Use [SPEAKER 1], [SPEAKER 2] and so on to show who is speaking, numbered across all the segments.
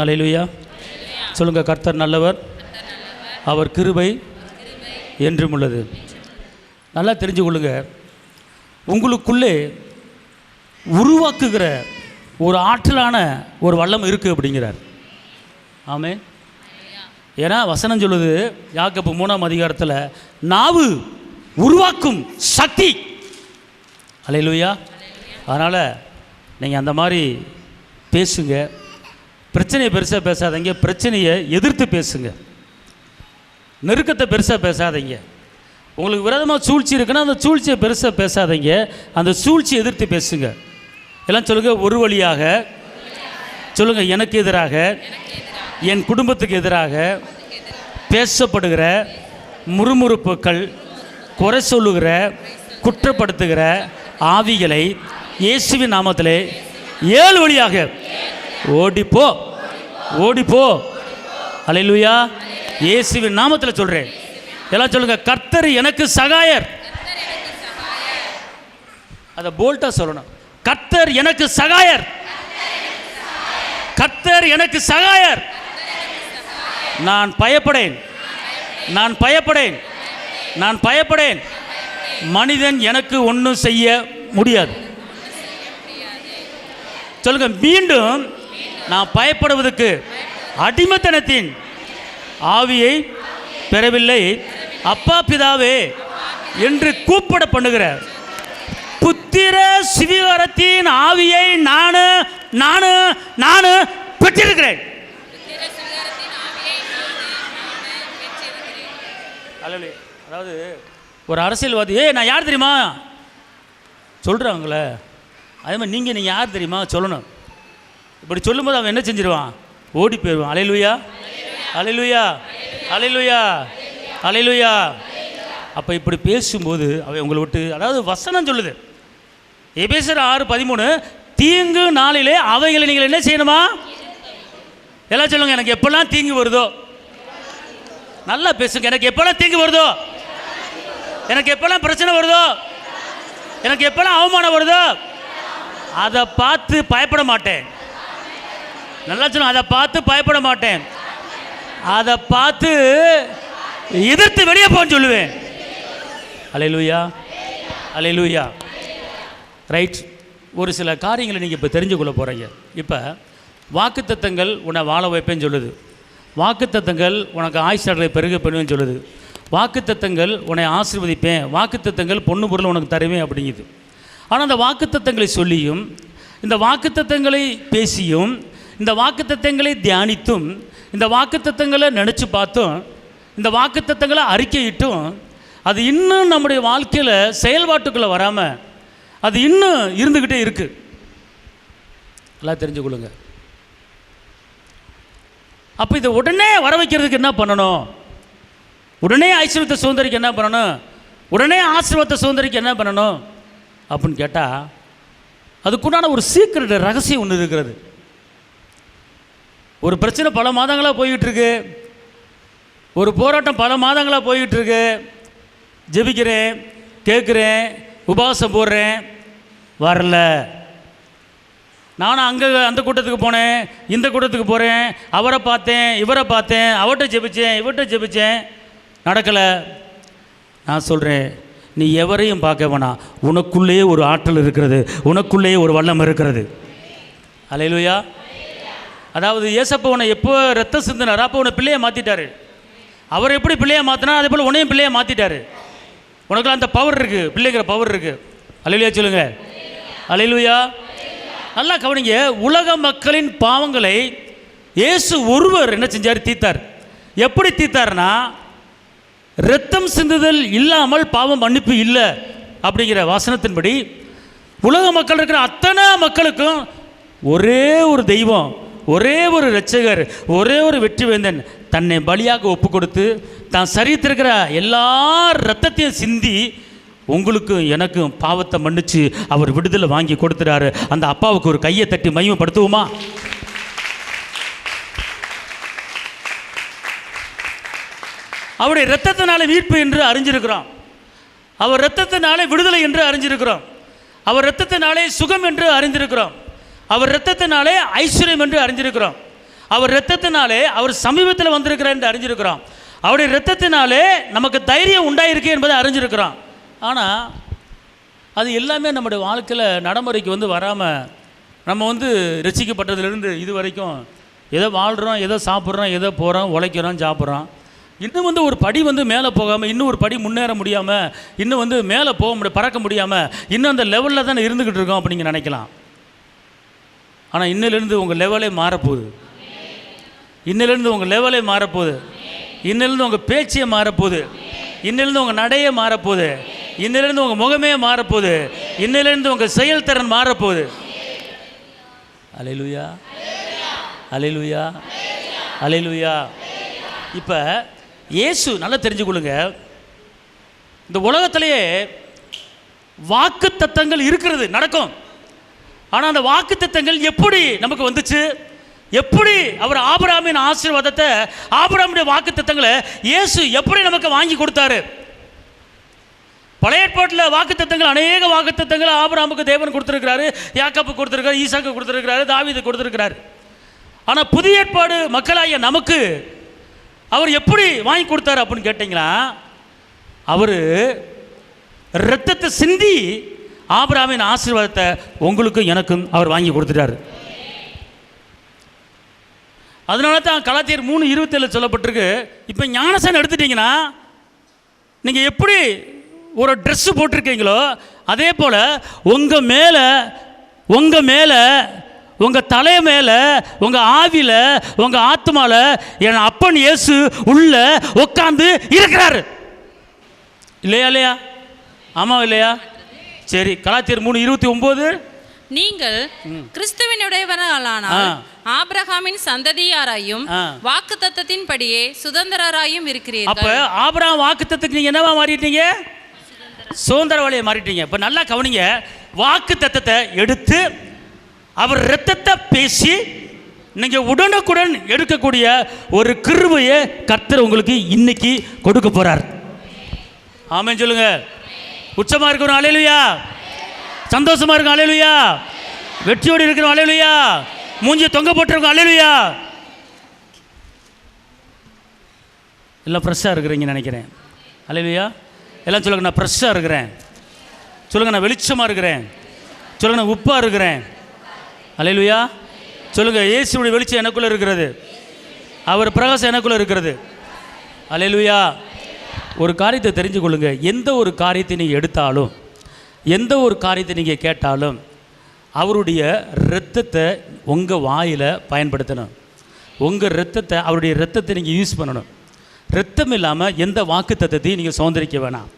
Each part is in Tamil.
[SPEAKER 1] அல்லேலூயா. சொல்லுங்கள், கர்த்தர் நல்லவர், அவர் கிருபை என்றும் உள்ளது. நல்லா தெரிஞ்சு கொள்ளுங்க, உங்களுக்குள்ளே உருவாக்குகிற ஒரு ஆற்றலான ஒரு வல்லம் இருக்குது அப்படிங்கிறார். ஆமென். ஏன்னா வசனம் சொல்லுது, யாக்கோபு 3ஆம் அதிகாரத்தில், நாவு உருவாக்கும் சக்தி. அல்லேலூயா. அதனால் நீங்கள் அந்த மாதிரி பேசுங்க. பிரச்சனையை பெருசாக பேசாதீங்க, பிரச்சனையை எதிர்த்து பேசுங்க. நெருக்கத்தை பெருசாக பேசாதீங்க. உங்களுக்கு விரோதமாக சூழ்ச்சி இருக்குன்னா அந்த சூழ்ச்சியை பெருசாக பேசாதீங்க, அந்த சூழ்ச்சியை எதிர்த்து பேசுங்க. எல்லாம் சொல்லுங்கள், ஒரு வழியாக சொல்லுங்கள், எனக்கு எதிராக, என் குடும்பத்துக்கு எதிராக பேசப்படுகிற முறுமுறுப்புகள், குறை சொல்லுகிற, குற்றப்படுத்துகிற ஆவிகளை இயேசுவின் நாமத்திலே 7 வழியாக ஓடிப்போ, ஓடிப்போ. அல்லேலூயா. இயேசுவின் நாமத்தில் சொல்கிறேன். எல்லாம் சொல்லுங்கள், கர்த்தர் எனக்கு சகாயர். அதை போல்ட்டாக சொல்லணும். கர்த்தர் எனக்கு சகாயர், கர்த்தர் எனக்கு சகாயர். நான் பயப்படேன், நான் பயப்படேன், நான் பயப்படேன். மனிதன் எனக்கு ஒன்றும் செய்ய முடியாது. சொல்லுங்க, மீண்டும் நான் பயப்படுவதற்கு அடிமைத்தனத்தின் ஆவியை பெறவில்லை, அப்பா பிதாவே என்று கூப்பிட பண்ணுகிற புத்திர சுவிகாரத்தின் ஆவியை நான் பெற்றிருக்கிறேன். அதாவது ஒரு அரசியல்வாதி, நான் யார் தெரியுமா சொல்கிறாங்களே, அதே மாதிரி நீங்கள் யார் தெரியுமா சொல்லணும். இப்படி சொல்லும்போது அவன் என்ன செஞ்சிருவான்? ஓடி போயிடுவான். அல்லேலூயா, அல்லேலூயா, அல்லேலூயா, அல்லேலூயா. அப்போ இப்படி பேசும்போது அவன் உங்களை விட்டு, அதாவது வசனம் சொல்லுது, எபேசியர் 6:13, தீங்கு நாளிலே அவைகளை நீங்கள் என்ன செய்யணுமா? எல்லாம் சொல்லுங்க, எனக்கு எப்பெல்லாம் தீங்கு வருதோ, நல்லா பேசுங்க, எனக்கு எப்பெல்லாம் தீங்கு வருதோ, எனக்கு எப்பெல்லாம் பிரச்சனை வருதோ, எனக்கு எப்பெல்லாம் அவமானம் வருதோ, அதை பார்த்து பயப்பட மாட்டேன். நல்லா சொல்லுங்க, அதை பார்த்து பயப்பட மாட்டேன், அதை பார்த்து எதிர்த்து வெளியே போன்னு சொல்லுவேன். அல்லேலூயா, அல்லேலூயா. ரைட். ஒரு சில காரியங்களை நீங்கள் இப்போ தெரிஞ்சு கொள்ள போகிறீங்க. இப்போ வாக்குத்தத்தங்கள் உன்னை வாழ வைப்பேன்னு சொல்லுது, வாக்குத்தத்தங்கள் உனக்கு ஆயுஷ்டரை பெருக பண்ணுவேன்னு சொல்லுது, வாக்குத்தத்தங்கள் உன்னை ஆசீர்வதிப்பேன், வாக்குத்தத்தங்கள் பொண்ணு பொருள் உனக்கு தருவேன் அப்படிங்குது. ஆனால் அந்த வாக்குத்தத்தங்களை சொல்லியும், இந்த வாக்குத்தத்தங்களை பேசியும், இந்த வாக்குத்தத்தங்களை தியானித்தும், இந்த வாக்குத்தத்தங்களை நினச்சி பார்த்தும், இந்த வாக்குத்தத்தங்களை அறிக்கையிட்டும், அது இன்னும் நம்முடைய வாழ்க்கையில் செயல்பாட்டுக்குள்ளே வராமல் அது இன்னும் இருந்துக்கிட்டே இருக்குது. எல்லாம் தெரிஞ்சு கொள்ளுங்க. அப்போ இதை உடனே வர வைக்கிறதுக்கு என்ன பண்ணணும்? உடனே ஐஸ்வர்யத்தை சுதந்திரிக்க என்ன பண்ணணும்? உடனே ஆசீர்வாதத்தை சுதந்திரிக்க என்ன பண்ணணும் அப்படின்னு கேட்டால், அதுக்குண்டான ஒரு சீக்கிரட் ரகசியம் ஒன்று இருக்கிறது. ஒரு பிரச்சனை பல மாதங்களாக போய்கிட்டுருக்கு, ஒரு போராட்டம் பல மாதங்களாக போய்கிட்டுருக்கு. ஜெபிக்கிறேன், கேட்குறேன், உபவாசம் போடுறேன், வரல. நானும் அங்கே அந்த கூட்டத்துக்கு போனேன், இந்த கூட்டத்துக்கு போகிறேன், அவரை பார்த்தேன், இவரை பார்த்தேன், அவர்கிட்ட ஜெபித்தேன், இவர்கிட்ட ஜெபித்தேன், நடக்கலை. நான் சொல்கிறேன், நீ எவரையும் பார்க்க வேணாம், உனக்குள்ளேயே ஒரு ஆற்றல் இருக்கிறது, உனக்குள்ளேயே ஒரு வல்லம் இருக்கிறது. அல்லேலூயா. அதாவது ஏசப்பா உன்னை எப்போ ரத்தம் சிந்தினார், அப்போ உன்னை பிள்ளையை மாற்றிட்டாரு. அவர் எப்படி பிள்ளையை மாற்றினா அதே போல் உன்னையும் பிள்ளையை மாற்றிட்டாரு. உனக்குலாம் அந்த பவர் இருக்குது, பிள்ளைங்கிற பவர் இருக்குது. அல்லேலூயா சொல்லுங்க, அல்லேலூயா. நல்லா கவனிங்க, உலக மக்களின் பாவங்களை இயேசு ஒருவர் என்ன செஞ்சார்? தீர்த்தார். எப்படி தீர்த்தார்னா, இரத்தம் சிந்துதல் இல்லாமல் பாவம் மன்னிப்பு இல்லை அப்படிங்கிற வாசனத்தின்படி உலக மக்கள் இருக்கிற அத்தனை மக்களுக்கும் ஒரே ஒரு தெய்வம், ஒரே ஒரு இரட்சகர், ஒரே ஒரு வெற்றி வேந்தன் தன்னை பலியாக ஒப்பு கொடுத்து தான் சரித்திருக்கிற எல்லா இரத்தத்தையும் சிந்தி உங்களுக்கும் எனக்கும் பாவத்தை மன்னிச்சு அவர் விடுதலை வாங்கி கொடுத்துறாரு. அந்த அப்பாவுக்கு ஒரு கையை தட்டி மகிமைப்படுத்துவோமா? அவருடைய இரத்தத்தினாலே மீட்பு என்று அறிஞ்சிருக்கிறோம், அவர் இரத்தத்தினாலே விடுதலை என்று அறிஞ்சிருக்கிறோம், அவர் இரத்தத்தினாலே சுகம் என்று அறிந்திருக்கிறோம், அவர் இரத்தத்தினாலே ஐஸ்வர்யம் என்று அறிஞ்சிருக்கிறோம். அவர் இரத்தத்தினாலே அவர் சமீபத்தில் வந்திருக்கிறார் என்று அறிஞ்சிருக்கிறோம். அவருடைய இரத்தத்தினாலே நமக்கு தைரியம் உண்டாயிருக்கு என்பதை அறிஞ்சிருக்கிறோம். ஆனால் அது எல்லாமே நம்முடைய வாழ்க்கையில் நடைமுறைக்கு வராமல் நம்ம ரசிக்கப்பட்டதுலேருந்து இது வரைக்கும் ஏதோ வாழ்கிறோம், ஏதோ சாப்பிட்றோம், ஏதோ போகிறோம், உழைக்கிறோம், சாப்பிட்றோம். இன்னும் ஒரு படி மேலே போகாமல், இன்னும் ஒரு படி முன்னேற முடியாமல், இன்னும் மேலே போக முடியும், பறக்க முடியாமல், இன்னும் அந்த லெவலில் தானே இருந்துக்கிட்டு இருக்கோம் அப்படி நீங்கள் நினைக்கலாம். ஆனால் இன்னிலிருந்து உங்கள் லெவலே மாறப்போகுது. இன்னிலிருந்து உங்கள் லெவலே மாறப்போகுது. இன்னிலிருந்து உங்கள் பேச்சே மாறப்போகுது. இன்னிலிருந்து உங்கள் நடையே மாறப்போகுது. இன்னிலிருந்து உங்கள் முகமே மாறப்போகுது. இன்னிலிருந்து உங்கள் செயல்திறன் மாறப்போகுது. அல்லேலூயா, அல்லேலூயா, அல்லேலூயா. இப்போ இயேசு நல்லா தெரிஞ்சுக்கொள்ளுங்க, இந்த உலகத்திலேயே வாக்கு தத்தங்கள் இருக்கிறது, நடக்கும். ஆனால் அந்த வாக்கு தத்தங்கள் எப்படி நமக்கு வந்துச்சு? எப்படி அவர் ஆபிரகாமின் ஆசீர்வாதத்தை, ஆபிரகாமுடைய வாக்கு தத்தங்களை இயேசு எப்படி நமக்கு வாங்கி கொடுத்தாரு? பழைய ஏற்பாட்டில் வாக்கு தத்தங்கள், அநேக வாக்கு தத்தங்கள் ஆபிரகாமுக்கு தேவன் கொடுத்துருக்கிறாரு, யாக்கோபு கொடுத்துருக்காரு, ஈசாக்கு கொடுத்துருக்கிறாரு, தாவீது கொடுத்துருக்கிறாரு. ஆனால் புதிய ஏற்பாடு மக்களாகிய நமக்கு அவர் எப்படி வாங்கி கொடுத்தாரு அப்படின்னு கேட்டிங்களா, அவர் இரத்தத்தை சிந்தி ஆபிரகாமின் ஆசீர்வாதத்தை உங்களுக்கும் எனக்கும் அவர் வாங்கி கொடுத்துட்டாரு. அதனால தான் கலாத்தியர் 3:27 சொல்லப்பட்டிருக்கு. இப்போ ஞானஸ்நானம் எடுத்துட்டிங்கன்னா நீங்கள் எப்படி ஒரு ட்ரெஸ்ஸு போட்டிருக்கீங்களோ அதே போல் உங்கள் மேலே உங்கள் தலை மேலே, உங்கள் ஆவியில், உங்கள் ஆத்மாவில் என் அப்பன் இயேசு உள்ள உட்காந்து இருக்கிறாரு. இல்லையா? இல்லையா? ஆமாம் இல்லையா? சரி, கலாத்தியர் 3:29,
[SPEAKER 2] நீங்கள் கிறிஸ்துவினுடையவர்களானால் ஆபிரகாமின் சந்ததியாராயும் வாக்குத்தத்தத்தின்படியே சுதந்திரராயும் இருக்கிறீர்கள்.
[SPEAKER 1] அப்ப ஆபிரகாம் வாக்குத்தத்தத்துக்கு நீங்க என்னவா மாறிட்டீங்க? சுதந்திரவாளியை மாறிட்டீங்க. இப்ப நல்லா கவனிங்க, வாக்குத்தத்தத்தை எடுத்து அவர் இரத்தத்தை பேசி நீங்க உடனுக்குடன் எடுக்கக்கூடிய ஒரு கிருபையை கர்த்தர் உங்களுக்கு இன்னைக்கு கொடுக்க போறார். ஆமென் சொல்லுங்க. உச்சமா இருக்கணும் அல்லேலூயா, சந்தோஷமா இருக்கும் அல்லேலூயா, வெற்றியோடு இருக்கிறோம் அல்லேலூயா, மூஞ்சி தொங்க போட்டிருக்கோம் அல்லேலூயா. எல்லாம் ஃப்ரெஷ்ஷாக இருக்கிறீங்கன்னு நினைக்கிறேன். அல்லேலூயா. எல்லாம் சொல்லுங்க, நான் ஃப்ரெஷ்ஷாக இருக்கிறேன். சொல்லுங்க, நான் வெளிச்சமாக இருக்கிறேன். சொல்லுங்க, நான் உப்பாக இருக்கிறேன். அல்லேலூயா. சொல்லுங்க, இயேசுவுடைய வெளிச்சம் எனக்குள்ளே இருக்கிறது, அவர் பிரகாசம் எனக்குள்ளே இருக்கிறது. அல்லேலூயா. ஒரு காரியத்தை தெரிஞ்சு கொள்ளுங்க, எந்த ஒரு காரியத்தை நீங்கள் எடுத்தாலும், எந்த ஒரு காரியத்தை நீங்கள் கேட்டாலும் அவருடைய இரத்தத்தை உங்கள் வாயில் பயன்படுத்தணும். உங்கள் இரத்தத்தை, அவருடைய இரத்தத்தை நீங்கள் யூஸ் பண்ணணும். இரத்தம் இல்லாமல் எந்த வாக்கு தத்தத்தையும் நீங்கள் சுதந்திரிக்க வேணாம்.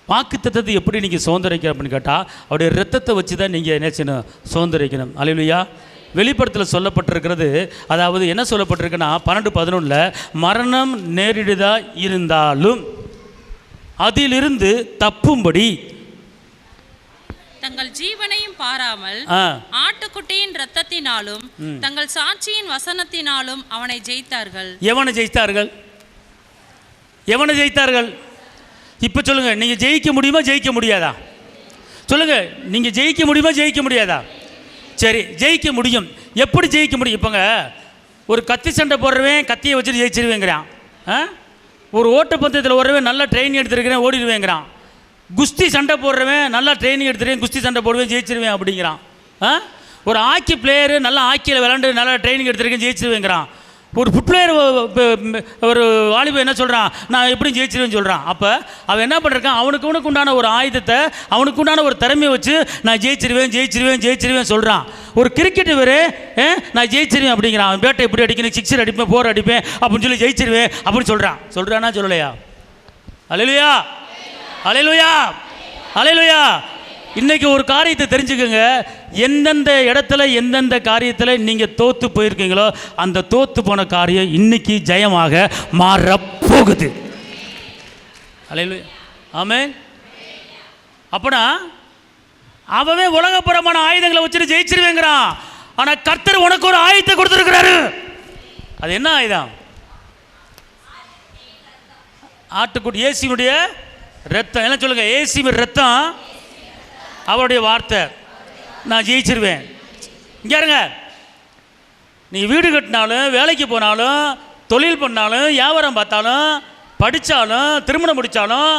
[SPEAKER 1] வாக்கு தத்தத்தை எப்படி நீங்கள் சுதந்திரிக்க அப்படின்னு கேட்டால் அவருடைய இரத்தத்தை வச்சு தான் நீங்கள் என்ன செய்யணும்? சுதந்திரிக்கணும். அல்லேலூயா. வெளிப்படத்தில் சொல்லப்பட்டிருக்கிறது, அதாவது என்ன சொல்லப்பட்டிருக்குன்னா 12:11 மரணம் நேரிடுதா இருந்தாலும் அதிலிருந்து தப்பும்படி
[SPEAKER 2] தங்கள் ஜீவனையும் பாராமல் ஆட்டுக்குட்டியின் இரத்தத்தினாலும் தங்கள் சாட்சியின் வசனத்தினாலும் அவனை ஜெயித்தார்கள்.
[SPEAKER 1] எவனை ஜெயித்தார்கள்? எவனை ஜெயித்தார்கள்? இப்போ சொல்லுங்க, நீங்க ஜெயிக்க முடியுமா ஜெயிக்க முடியாதா? சொல்லுங்க, நீங்க ஜெயிக்க முடியுமா ஜெயிக்க முடியாதா? சரி, ஜெயிக்க முடியும். எப்படி ஜெயிக்க முடியும்? இப்போங்க ஒரு கத்தி சண்டை போடுறவன் கத்தியை வச்சுட்டு ஜெயிச்சிருவேங்கிறான். ஒரு ஓட்டப்பந்தயத்தில் ஓடுறவன் நல்லா ட்ரெயின் எடுத்துருக்கிறேன் ஓடிடுவேங்கிறான். குஸ்தி சண்டை போடுறவன் நல்லா ட்ரைனிங் எடுத்துருவேன், குஸ்தி சண்டை போடுவேன், ஜெயிச்சிருவேன் அப்படிங்கிறான். ஒரு ஹாக்கி பிளேயரு நல்லா ஹாக்கியில் விளாண்டு நல்லா ட்ரைனிங் எடுத்துருக்கேன், ஜெயிச்சிருவேங்கிறான். ஒரு ஃபுட் பிளேயர், ஒரு வாலிபர் என்ன சொல்கிறான்? நான் எப்படியும் ஜெயிச்சிருவேன்னு சொல்கிறான். அப்போ அவன் என்ன பண்ணிருக்கான்? அவனுக்கு உண்டான ஒரு ஆயுதத்தை, அவனுக்கு உண்டான ஒரு திறமையை வச்சு நான் ஜெயிச்சிருவேன் சொல்கிறான். ஒரு கிரிக்கெட் வேறு நான் ஜெயிச்சிருவேன் அப்படிங்கிறான். அவன் பேட்டை எப்படி அடிக்கணும், சிக்ஸர் அடிப்பேன், 4 அடிப்பேன் அப்படின்னு சொல்லி ஜெயிச்சிருவேன் அப்படின்னு சொல்கிறானா சொல்லலையா? அல்லேலூயா, அல்லேலூயா, அல்லேலூயா. இன்னைக்கு ஒரு காரியத்தை தெரிஞ்சுக்கோங்க, எந்தெந்த இடத்துல எந்தெந்த காரியத்தில் நீங்கள் தோற்று போயிருக்கீங்களோ அந்த தோற்று போன காரியம் இன்னைக்கு ஜெயமாக மாறப்போகுது. அல்லேலூயா, ஆமென். அப்பனா அவவே உலகப்புறமான ஆயுதங்களை வச்சுட்டு ஜெயிச்சிருவேங்கிறான். ஆனால் கர்த்தர் உனக்கு ஒரு ஆயுதத்தை கொடுத்துருக்கிறாரு. அது என்ன ஆயுதம்? ஆட்டுக்குட்டி இயேசுவுடைய ரத்தம். என்ன சொல்லுங்க? இயேசுவின் ரத்தம், அவருடைய வார்த்தை. நான் ஜெயிச்சிருவேன். இங்கே இருங்க, நீங்கள் வீடு கட்டினாலும், வேலைக்கு போனாலும், தொழில் பண்ணாலும், வியாபாரம் பார்த்தாலும், படித்தாலும், திருமணம் முடித்தாலும்,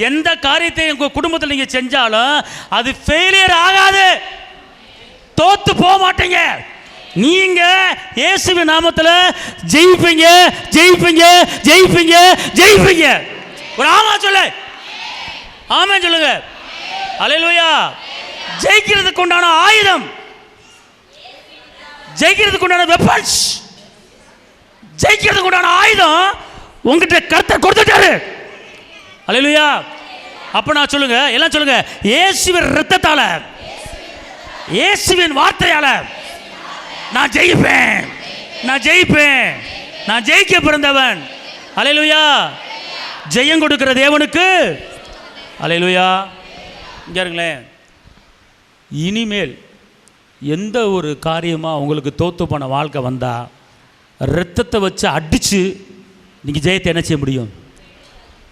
[SPEAKER 1] எந்த காரியத்தை உங்கள் குடும்பத்தில் நீங்கள் செஞ்சாலும் அது ஃபெயிலியர் ஆகாது. தோத்து போக மாட்டீங்க. நீங்க இயேசுவின் நாமத்தில் ஜெயிப்பீங்க, ஜெயிப்பீங்க, ஜெயிப்பீங்க, ஜெயிப்பீங்க. ஒரு ஆமா சொல்லு, ஆமென் சொல்லுங்க. அல்லேலூயா. ஜெயிக்கிறதுக்கு உண்டான ஆயுதம், ஜெயிக்கிறதுக்கு உண்டான வெப்பன்ஸ், ஜெயிக்கிறதுக்கு உண்டான ஆயுதம் உங்ககிட்ட கர்த்தர் கொடுத்துட்டாரு. அல்லேலூயா. அப்ப நான் சொல்லுங்க, எல்லாம் சொல்லுங்க, இயேசுவின் இரத்தத்தால, இயேசுவின் வார்த்தையால நான் ஜெயிப்பேன், நான் ஜெயிப்பேன், நான் ஜெயிக்க பிறந்தவன். அல்லேலூயா. ஜெயம் கொடுக்கிற தேவனுக்கு அல்லேலூயா. இங்க இருங்களேன், இனிமேல் எந்த ஒரு காரியமாக உங்களுக்கு தோத்து போன வாழ்க்கை வந்தால் இரத்தத்தை வச்சு அடித்து நீங்கள் ஜெயத்தை என்ன செய்ய முடியும்?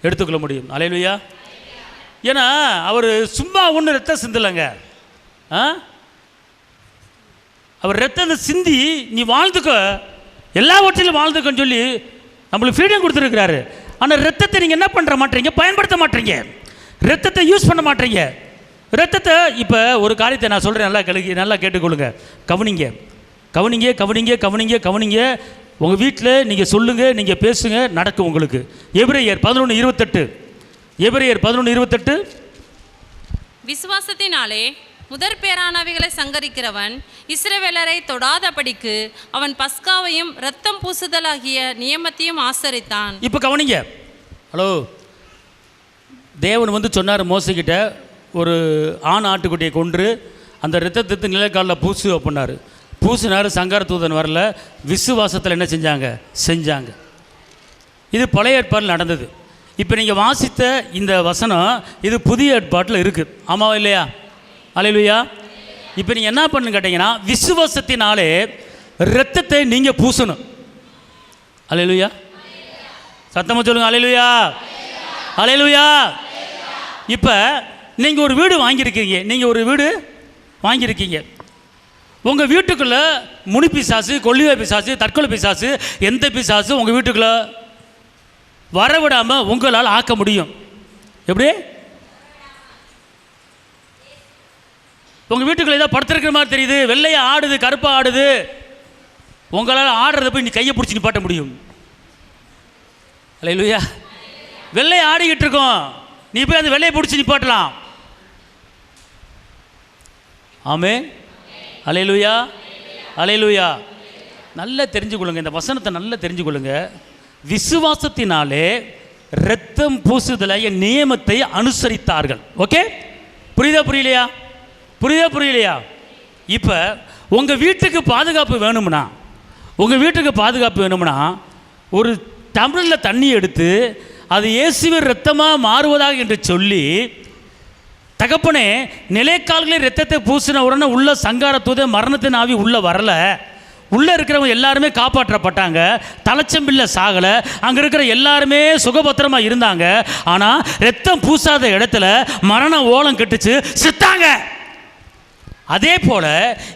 [SPEAKER 1] எடுத்துக்கொள்ள முடியும். அல்லேலூயா. ஏன்னா அவர் சும்மா ஒன்று ரத்தம் சிந்தலைங்க. அவர் ரத்தத்தை சிந்தி நீ வாழ்ந்துக்க, எல்லாவற்றிலும் வாழ்ந்துக்கன்னு சொல்லி நம்மளுக்கு ஃப்ரீடம் கொடுத்துருக்கிறாரு. ஆனால் ரத்தத்தை நீங்கள் என்ன பண்ணுற மாட்டீங்க? பயன்படுத்த மாட்டீங்க. ரத்தத்தை யூஸ் பண்ண மாட்டீங்க. ரத்தத்தை இப்போ ஒரு காரியத்தை நான் சொல்கிறேன், நல்லா கேட்டுக்கொள்ளுங்க, கவனிங்க, கவனிங்க, கவனிங்க, கவனிங்க, கவனிங்க. உங்கள் வீட்டில் நீங்கள் சொல்லுங்கள், நீங்கள் பேசுங்க, நடக்கும் உங்களுக்கு. எபிரேயர் 11:28, எபிரேயர் 11:28.
[SPEAKER 2] விசுவாசத்தினாலே முதற் பேரானவைகளை சங்கரிக்கிறவன் இஸ்ரவேலரை தொடாதபடிக்கு அவன் பஸ்காவையும் இரத்தம் பூசுதலாகிய நியமத்தையும் ஆசரித்தான்.
[SPEAKER 1] இப்போ கவனிங்க. ஹலோ, தேவன் வந்து சொன்னார் மோசைக்கிட்ட, ஒரு ஆண் ஆட்டுக்குட்டியை கொன்று அந்த இரத்தத்தை நிலைக்காலில் பூசு அப்படின்னாரு. பூசினார். சங்கார தூதன் வரல. விசுவாசத்தில் என்ன செஞ்சாங்க. இது பழைய ஏற்பாட்டில் நடந்தது. இப்போ நீங்கள் வாசித்த இந்த வசனம் இது புதிய ஏற்பாட்டில் இருக்குது. ஆமாவா இல்லையா? அல்லேலூயா. இப்போ நீங்கள் என்ன பண்ணுன்னு கேட்டிங்கன்னா, விசுவாசத்தினாலே இரத்தத்தை நீங்கள் பூசணும். அல்லேலூயா. சத்தமாக சொல்லுங்க. அல்லேலூயா, அல்லேலூயா. இப்போ நீங்கள் ஒரு வீடு வாங்கியிருக்கீங்க. உங்கள் வீட்டுக்குள்ளே முனி பிசாசு, கொள்ளிய பிசாசு, தற்கொலை பிசாசு, எந்த பிசாசு உங்கள் வீட்டுக்குள்ளே வரவிடாமல் உங்களால் ஆக்க முடியும். எப்படி? உங்கள் வீட்டுக்குள்ளே ஏதோ படுத்திருக்கிற மாதிரி தெரியுது, வெள்ளையை ஆடுது, கருப்பாக ஆடுது, உங்களால் ஆடுறத போய் நீ கையை பிடிச்சி நிப்பாட்ட முடியும். அல்லேலூயா. வெள்ளையை ஆடிக்கிட்டு இருக்கோம், நீ போய் அந்த வெள்ளையை பிடிச்சி நிப்பாட்டலாம். ஆமென். அல்லேலூயா, அல்லேலூயா. நல்லா தெரிஞ்சுக்கொள்ளுங்க, இந்த வசனத்தை நல்லா தெரிஞ்சுக்கொள்ளுங்க. விசுவாசத்தினாலே இரத்தம் பூசுதலாகிய நியமத்தை அனுசரித்தார்கள். ஓகே, புரியுதா புரியலையா? இப்போ உங்கள் வீட்டுக்கு பாதுகாப்பு வேணும்னா ஒரு டம்ளரில் தண்ணி எடுத்து அது இயேசுவின் இரத்தமாக மாறுவதாக என்று சொல்லி, தகப்பனே நிலைக்கால்களில் இரத்தத்தை பூசின உடனே உள்ள சங்காரத்தூத மரணத்தின் ஆவி உள்ளே வரல. உள்ளே இருக்கிறவங்க எல்லாருமே காப்பாற்றப்பட்டாங்க, தலைச்சம்பில்ல சாகலை, அங்கே இருக்கிற எல்லாருமே சுகபத்திரமாக இருந்தாங்க. ஆனால் இரத்தம் பூசாத இடத்துல மரண ஓலம் கெட்டுச்சு, செத்தாங்க. அதே போல்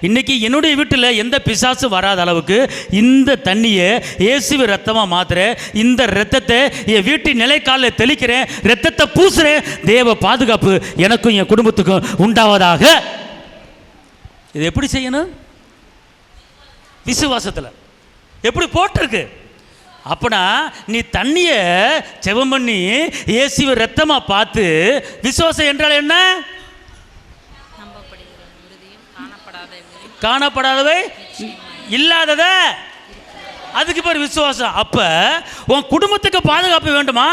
[SPEAKER 1] இன்றைக்கி என்னுடைய வீட்டில் எந்த பிசாசு வராத அளவுக்கு இந்த தண்ணியை இயேசுவின் ரத்தமாக மாற்றுறேன். இந்த இரத்தத்தை என் வீட்டின் நிலைக்காலில் தெளிக்கிறேன், இரத்தத்தை பூசுகிறேன். தேவ பாதுகாப்பு எனக்கும் என் குடும்பத்துக்கும் உண்டாவதாக. இது எப்படி செய்யணும்? விசுவாசத்தில். எப்படி போட்டிருக்கு? அப்பனா நீ தண்ணியை செவம் பண்ணி இயேசுவின் ரத்தமாக பார்த்து, விசுவாசம் என்றால் என்ன? காணப்படாதவை இல்லாதத, அதுக்கு பேர் விசுவாசம். அப்ப உன் குடும்பத்துக்கு பாதுகாப்பு வேண்டுமா?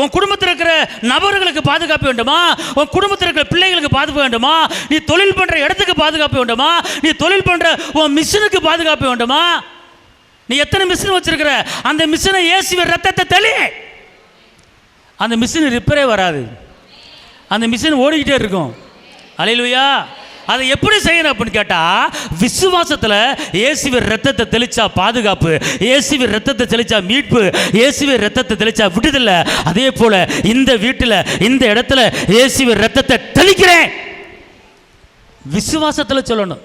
[SPEAKER 1] உன் குடும்பத்தில் இருக்கிற நபர்களுக்கு பாதுகாப்பு வேண்டுமா? உன் குடும்பத்தில் இருக்கிற பிள்ளைகளுக்கு பாதுகாப்பு வேண்டுமா? நீ தொழில் பண்ற இடத்துக்கு பாதுகாப்பு வேண்டுமா? நீ தொழில் பண்ற உன் மிஷினுக்கு பாதுகாப்பு வேண்டுமா? நீ எத்தனை மிஷின் வச்சிருக்கிற, அந்த மிஷினை இயேசுவின் ரத்தத்தை தெளி. அந்த மிஷின் ரிப்பேரே வராது, அந்த மிஷின் ஓடிக்கிட்டே இருக்கும். அல்லேலூயா. அதை எப்படி செய்யணும் அப்படின்னு கேட்டால், விசுவாசத்தில் இயேசுவின் ரத்தத்தை தெளிச்சா பாதுகாப்பு, இயேசுவின் ரத்தத்தை தெளிச்சா மீட்பு, இயேசுவின் ரத்தத்தை தெளிச்சா விடுதலை. அதே போல இந்த வீட்டில் இந்த இடத்துல இயேசுவின் ரத்தத்தை தெளிக்கிறேன், விசுவாசத்தில் சொல்லணும்.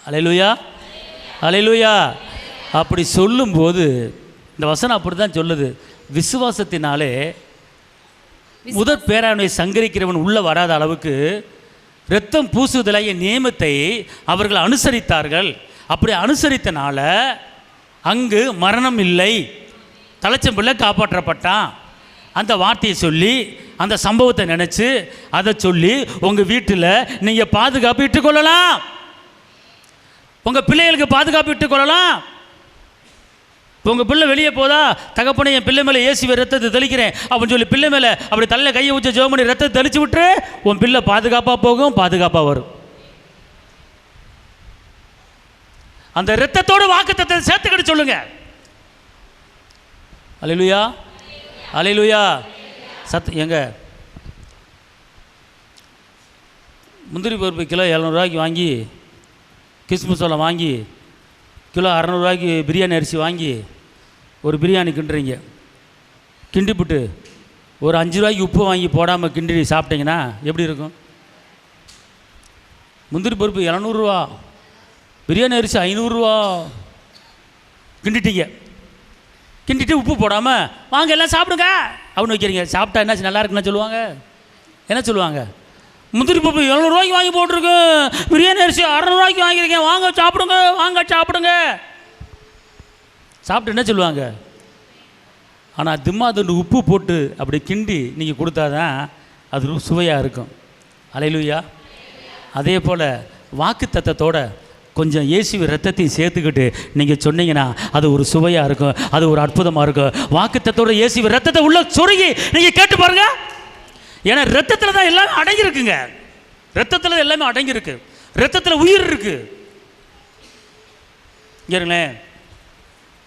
[SPEAKER 1] அல்லேலூயா, அல்லேலூயா. அப்படி சொல்லும்போது இந்த வசனம் அப்படி தான் சொல்லுது. விசுவாசத்தினாலே முதற் பேராண்மை சங்கரிக்கிறவன் உள்ளே வராத அளவுக்கு இரத்தம் பூசுதலாகிய நியமத்தை அவர்கள் அனுசரித்தார்கள். அப்படி அனுசரித்தனால அங்கு மரணம் இல்லை, தலைச்சம் பிள்ளை காப்பாற்றப்பட்டான். அந்த வார்த்தையை சொல்லி அந்த சம்பவத்தை நினச்சி அதை சொல்லி உங்கள் வீட்டில் நீங்கள் பாதுகாப்பு இட்டுக்கொள்ளலாம், உங்கள் பிள்ளைகளுக்கு பாதுகாப்பு இட்டுக்கொள்ளலாம். இப்போ உங்கள் பிள்ளை வெளியே போதா, தகப்பனை என் பிள்ளை மேலே இயேசுவை ரத்தத்தை தெளிக்கிறேன் அப்படின்னு சொல்லி பிள்ளை மேலே அப்படி தலையில் கையை வச்சு ஜெபம் பண்ணி ரத்தத்தை தெளிச்சு விட்டு உன் பிள்ளை பாதுகாப்பாக போகும், பாதுகாப்பாக வரும். அந்த ரத்தத்தோடு வாக்குத்தத்தை சேர்த்துக்கிட்டு சொல்லுங்க. அல்லேலூயா, அல்லேலூயா. எங்க முந்திரி பருப்பு கிலோ 700 வாங்கி, கிஸ்மிஸ் சோளம் வாங்கி, கிலோ 600 பிரியாணி அரிசி வாங்கி ஒரு பிரியாணி கிண்டுறீங்க. கிண்டிப்புட்டு ஒரு 5 உப்பு வாங்கி போடாமல் கிண்டி சாப்பிட்டீங்கன்னா எப்படி இருக்கும்? முந்திரி பருப்பு 700, பிரியாணி அரிசி 500 கிண்டிட்டீங்க. கிண்டிட்டு உப்பு போடாமல் வாங்க எல்லாம் சாப்பிடுங்க அப்படின்னு வைக்கிறீங்க. சாப்பிட்டா என்னாச்சு, நல்லா இருக்குன்னு சொல்லுவாங்க. என்ன சொல்லுவாங்க? முந்திரி பருப்பு 700 வாங்கி போட்டிருக்கு, பிரியாணி அரிசி 600 வாங்கியிருக்கேன், வாங்க சாப்பிடுங்க, வாங்க சாப்பிடுங்க. சாப்பிட்டு என்ன சொல்லுவாங்க? ஆனால் திம்மா துண்டு உப்பு போட்டு அப்படி கிண்டி நீங்கள் கொடுத்தாதான் அது சுவையாக இருக்கும். அல்லேலூயா. அதே போல் வாக்கு தத்தத்தோட கொஞ்சம் இயேசுவி ரத்தத்தையும் சேர்த்துக்கிட்டு நீங்கள் சொன்னீங்கன்னா அது ஒரு சுவையாக இருக்கும், அது ஒரு அற்புதமாக இருக்கும். வாக்கு தத்தோட இயேசுவி ரத்தத்தை உள்ள சொருகி நீங்கள் கேட்டு பாருங்க. ஏன்னா ரத்தத்தில் தான் எல்லாமே அடங்கியிருக்குங்க. ரத்தத்தில் எல்லாமே அடங்கியிருக்கு. ரத்தத்தில் உயிர் இருக்கு. கேளுங்களேன்,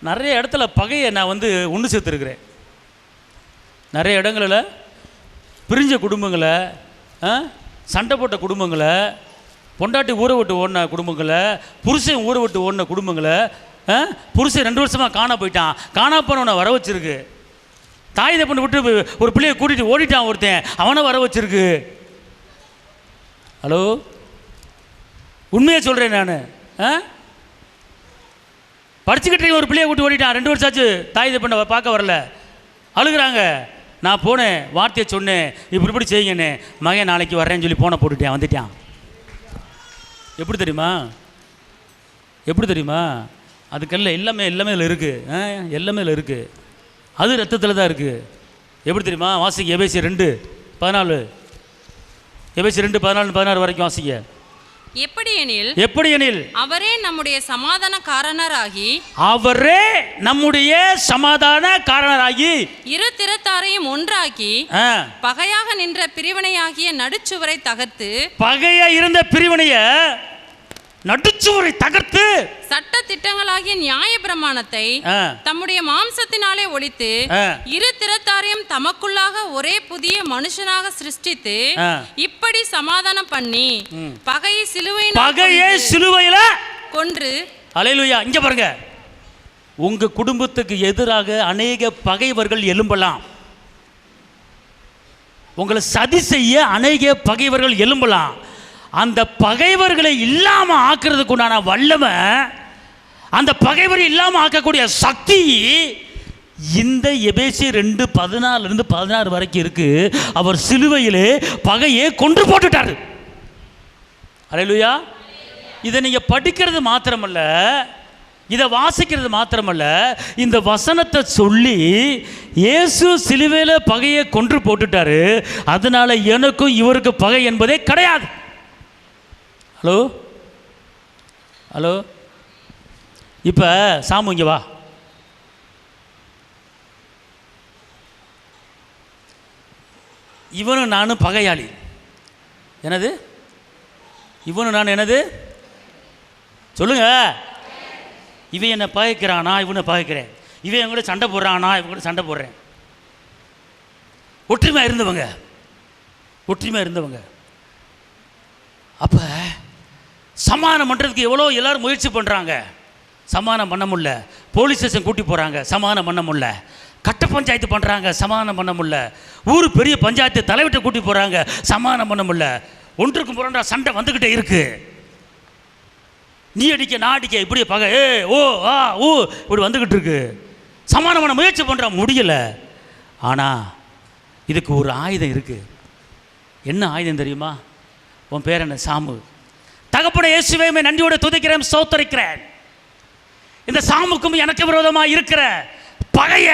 [SPEAKER 1] நிறைய இடத்துல பகையை நான் ஒன்று சேர்த்துருக்கிறேன். நிறைய இடங்களில் பிரிஞ்ச குடும்பங்களை, சண்டை போட்ட குடும்பங்களை, பொண்டாட்டி ஊரை விட்டு ஓடின குடும்பங்களை, புருஷன் ஊரை விட்டு ஓடின குடும்பங்களை, புருஷன் 2 வருஷமாக காணா போயிட்டான், காணா போனவனை வர வச்சிருக்கு. தாய் தப்பனை விட்டு ஒரு பிள்ளையை கூட்டிகிட்டு ஓடிட்டான் ஒருத்தன், அவனை வர வச்சிருக்கு. ஹலோ, உண்மையை சொல்கிறேன் நான். படிச்சுக்கிட்டு ஒரு பிள்ளையை கூட்டி ஓடிட்டான், 2 வருஷம் ஆச்சு, தாய் தப்பனை பார்க்க வரல, அழுகுறாங்க. நான் போனேன், வார்த்தையை சொன்னேன், இப்படி செய்யுங்கன்னு. மகன் நாளைக்கு வர்றேன்னு சொல்லி போனை போட்டுட்டேன், வந்துட்டான். எப்படி தெரியுமா? எப்படி தெரியுமா? அதுக்கெல்லாம் எல்லாமே இதில் இருக்குது. எல்லாமே இதில் இருக்குது. அது ரத்தத்தில் தான் இருக்குது. எப்படி தெரியுமா? வாசிங்க எபேசியர் 2:14. எபேசியர் 2:14-16 வரைக்கும் வாசிங்க. எப்படியெனில்
[SPEAKER 2] அவரே நம்முடைய சமாதானக்காரனராகி, இரு திறத்தாரையும் ஒன்றாக்கி, பகையாக நின்ற பிரிவினையாகிய நடுச்சுவரை தகர்த்து,
[SPEAKER 1] பகையா இருந்த பிரிவினைய நடுச்சுவரை தகர்த்து,
[SPEAKER 2] சட்ட திட்டங்களாகிய நியாய பிரமாணத்தை தம்முடைய மாம்சத்தினாலே ஒழித்து, இரு திறத்தாரையும் தமக்குள்ளாக ஒரே புதிய மனுஷனாக சிருஷ்டித்து, இப்படி சமாதானம் பண்ணி பகையை சிலுவையில கொன்று.
[SPEAKER 1] அல்லேலூயா. இங்க பாருங்க, உங்க குடும்பத்துக்கு எதிராக அநேக பகைவர்கள் எழும்பலாம். உங்களை சதி செய்ய அநேக பகைவர்கள் எழும்பலாம். அந்த பகைவர்களை இல்லாமல் ஆக்குறதுக்கு உண்டான வல்லமை, அந்த பகைவரை இல்லாமல் ஆக்கக்கூடிய சக்தி இந்த எபேசியர் 2:14-16 வரைக்கும் இருக்கு. அவர் சிலுவையிலே பகையை கொன்று போட்டுட்டாரு. அல்லேலூயா. இதை நீங்கள் படிக்கிறது மாத்திரமல்ல, இதை வாசிக்கிறது மாத்திரமல்ல, இந்த வசனத்தை சொல்லி இயேசு சிலுவையில் பகையை கொன்று போட்டுட்டாரு, அதனால எனக்கும் இவருக்கு பகை என்பதே கிடையாது. Hello hello. இப்போ சாமு இங்கே வா. இவனும் நானும் பகையாளி. என்னது? இவனும் நான் என்னது சொல்லுங்க. இவன் என்னை பகைக்கிறானா, இவனை பகைக்கிறேன். இவன் என் கூட சண்டை போடுறானா, இவன் கூட சண்டை போடுறேன். ஒற்றுமையாக இருந்தவங்க, ஒற்றுமையாக இருந்தவங்க. அப்போ சமாதானம் பண்ணுறதுக்கு எவ்வளோ எல்லோரும் முயற்சி பண்ணுறாங்க, சமாதானம் பண்ண முடியல. போலீஸ் ஸ்டேஷன் கூட்டி போகிறாங்க, சமாதானம் பண்ண முடியல. கட்ட பஞ்சாயத்து பண்ணுறாங்க, சமாதானம் பண்ண முடியல. ஊர் பெரிய பஞ்சாயத்து தலைவிட்ட கூட்டி போகிறாங்க, சமாதானம் பண்ண முடியல. ஒன்றுக்கு முரண்டா சண்டை வந்துக்கிட்டே இருக்கு. நீ அடிக்க நான் அடிக்க இப்படி பகை ஓ ஆ ஊ இப்படி வந்துக்கிட்டு இருக்கு. சமாதானமான முயற்சி பண்ணுற முடியல. ஆனால் இதுக்கு ஒரு ஆயுதம் இருக்குது. என்ன ஆயுதம் தெரியுமா? உன் பேர் என்ன? சாமு. தகப்பன இயேசுவே நன்றியோட துதிக்கிறேன், ஸ்தோத்தரிக்கிறேன். இந்த சாமுக்கும் எனக்கு விரோதமாக இருக்கிற பகைய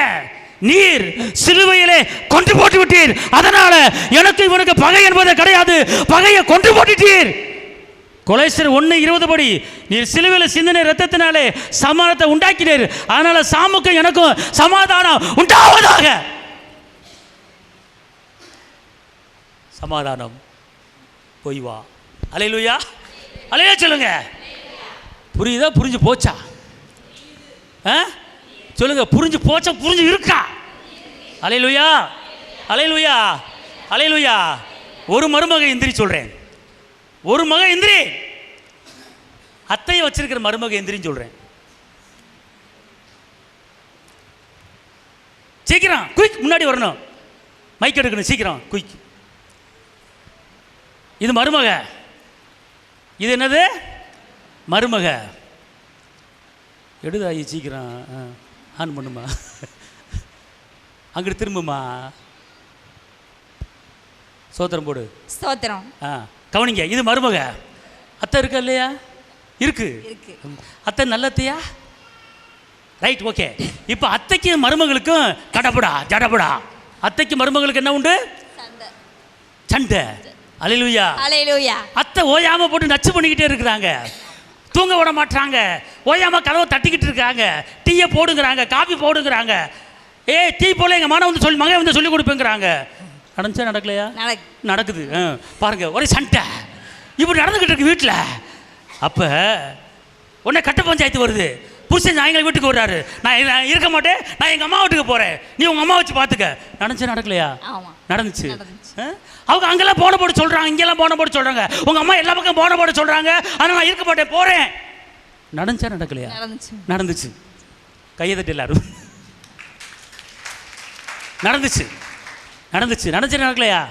[SPEAKER 1] நீர் சிலுவையிலே கொன்று போட்டு விட்டீர். அதனால எனக்கு இவனுக்கு பகை என்பது கிடையாது, பகையை கொன்று போட்டுட்டீர். கொலைசர் 1:20 படி நீர் சிலுவையில் சிந்தின ரத்தத்தினாலே சமாதானத்தை உண்டாக்கினீர். அதனால சாமுக்கும் எனக்கும் சமாதானம் உண்டாவதாக. சமாதானம் போய் வா. அல்லேலூயா, அல்லேலூயா சொல்லுங்க. புரியுதா? புரிஞ்சு போச்சா? சொல்லுங்க, புரிஞ்சு போச்சா? புரிஞ்சு இருக்கா? அல்லேலூயா, அல்லேலூயா, அல்லேலூயா. ஒரு மருமக எந்திரி சொல்றேன். ஒரு மக எந்திரி. அத்தையை வச்சிருக்கிற மருமக எந்திரின்னு சொல்றேன். சீக்கிரம் குயிக், முன்னாடி வரணும், மைக் எடுக்கணும், சீக்கிரம் குயிக். இது மருமக. இது என்னது? மருமக. எடுதாயி சீக்கிரம் ஆன் பண்ணுமா. அங்கிட்டு திரும்புமா. சோத்திரம் போடு.
[SPEAKER 3] ஸ்தோத்திரம்.
[SPEAKER 1] கவனிங்க, இது மருமக. அத்தை இருக்கா இல்லையா? இருக்கு. அத்தை நல்லத்தையா? Right, okay. இப்போ அத்தைக்கு மருமகளுக்கும் கடப்படா ஜடப்படா. அத்தைக்கு மருமகளுக்கு என்ன உண்டு? சண்டை. அல்லேலூயா, அல்லேலூயா. அத்தை ஓயாம போட்டு நச்சு பண்ணிக்கிட்டே இருக்கிறாங்க, தூங்க விட மாட்டாங்க, ஓயாம கதவை தட்டிக்கிட்டு இருக்காங்க, டீயை போடுங்கிறாங்க, காஃபி போடுங்கிறாங்க. டீ போல எங்கள் மகன் வந்து சொல்லி மகன் வந்து சொல்லி கொடுப்பேங்கிறாங்க. நடந்துச்சா நடக்கலையா? நடக்குது. பாருங்க, ஒரே சண்டை இப்படி நடந்துக்கிட்டு இருக்கு வீட்டில். அப்போ உடனே கட்ட பஞ்சாயத்து வருது. புருஷன் எங்கள் வீட்டுக்கு வர்றாரு. நான் இருக்க மாட்டேன், நான் எங்கள் அம்மா வீட்டுக்கு போகிறேன், நீ உங்கள் அம்மா வச்சு பார்த்துக்க. நடந்துச்சா நடக்கலையா? நடந்துச்சு. அவங்க அங்கெல்லாம் போன போட்டு சொல்கிறாங்க, இங்கெல்லாம் போன போட்டு சொல்கிறாங்க, உங்கள் அம்மா எல்லா பக்கம் போன போட்டு சொல்கிறாங்க, ஆனால் நான் இருக்க மாட்டேன், போகிறேன். நடந்துச்சா நடக்கலையா? நடந்துச்சு. கையை தட்டி எல்லாரும். நடந்துச்சு, நடந்துச்சு. நடந்துச்சு நடக்கலையா?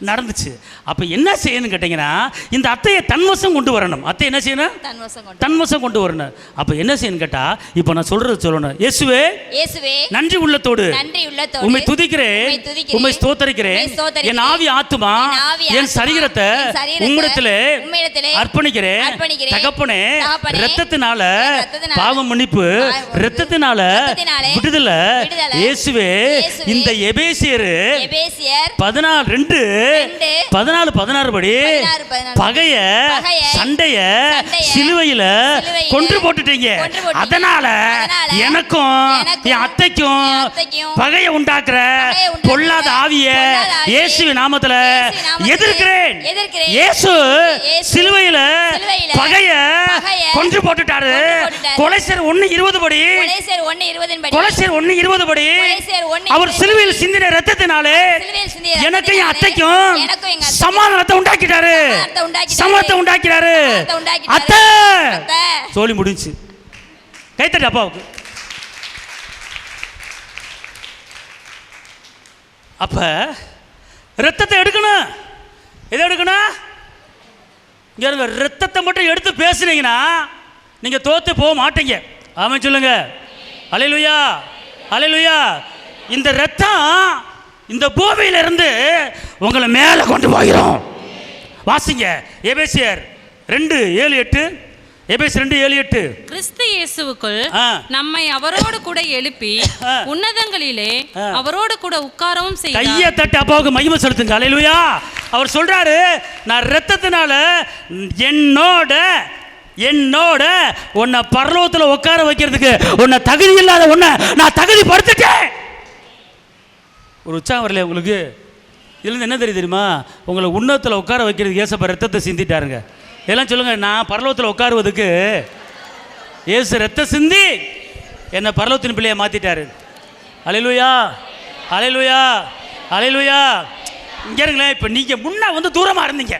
[SPEAKER 1] நடந்துச்சு. அப்ப என்ன செய்யணும் கேட்டீங்கன்னா, இந்த அத்தையை தன்வசம் கொண்டு வரணும். அத்தை என்ன செய்யணும்? தன்வசம் கொண்டு வரணும். அப்ப என்ன செய்யணும் கேட்டா, இப்ப நான் சொல்றது சொல்லணும். இயேசுவே, இயேசுவே நன்றி உள்ளத்தோடு உம்மை துதிக்கிறேன், உம்மை ஸ்தோத்தரிக்கிறேன். என் ஆவி ஆத்துமா என் சரீரத்தை உம்மிடத்திலே அர்ப்பணிக்கிறேன். தகப்பனே, இரத்தத்தினால பாவம் மன்னிப்பு, இரத்தத்தினால விடுதலை. இயேசுவே, இந்த எபேசியர் 14:2-14-16 படி பகைய சண்டைய சிலுவையில கொன்று போட்டுட்டீங்க. அதனால எனக்கும் என் அத்தைக்கும் பகைய உண்டாக்குற பொல்லாத ஆவிய இயேசுவின் நாமத்துல எதிர்க்கிறேன். இயேசு சிலுவையில பகைய கொன்று போட்டுட்டாரு. கொலைசர் 1:20 படி, கொலைசர் 1:20 படி அவர் சிலுவையில் சிந்தின ரத்தத்தினாலே எனக்கு என் அத்தைக்கும் சமாதானத்தை உண்டாக்கிட்டாரு, சமாதானத்தை உண்டாக்கிறாரு. அத்தை சொல்லி முடிஞ்சு. கைத்தட்டி அப்பாவுக்கு. அப்ப ரத்தத்தை எடுக்கணும். எதை எடுக்கணும்? இங்க ரத்தத்தை மட்டும் எடுத்து பேசுனீங்கன்னா நீங்க தோத்து போக மாட்டீங்க. ஆமென் சொல்லுங்க. அல்லேலூயா, அல்லேலூயா. இந்த ரத்தம் இந்த பூமியிலிருந்து உங்களை மேலே கொண்டு போகிறோம். வாசிங்க எபேசியர் 2:7-8. எபேசியர் 2:7-8.
[SPEAKER 2] கிறிஸ்து இயேசுவுக்குள் நம்மை அவரோடு கூட எழுப்பி உன்னதங்களிலே அவரோடு கூட உட்காரவும் செய்தார்.
[SPEAKER 1] கையை தட்டி அப்பாவுக்கு மகிமை செலுத்துங்க. அல்லேலூயா. அவர் சொல்றாரு, நான் இரத்தத்தினால என்னோட உன்னை பரலோகத்தில் உட்கார வைக்கிறதுக்கு உன்னை தகுதி இல்லாத உன்னை நான் தகுதி படுத்திட்டேன். ஒரு உற்சாகம் வரலையா உங்களுக்கு? இதுலேருந்து என்ன தெரியுமா? உங்களை உன்னதத்தில் உட்கார வைக்கிறதுக்கு ஏசப்பா ரத்தத்தை சிந்திட்டாருங்க. எல்லாம் சொல்லுங்க, நான் பரலோகத்தில் உட்காருவதுக்கு ஏசு ரத்தம் சிந்தி என்னை பரலோகத்தின் பிள்ளையை மாற்றிட்டாரு. அல்லேலூயா, அல்லேலூயா, அல்லேலூயா. இங்கே இருங்களேன். இப்போ நீங்கள் முன்னே வந்து தூரமாக இருந்தீங்க,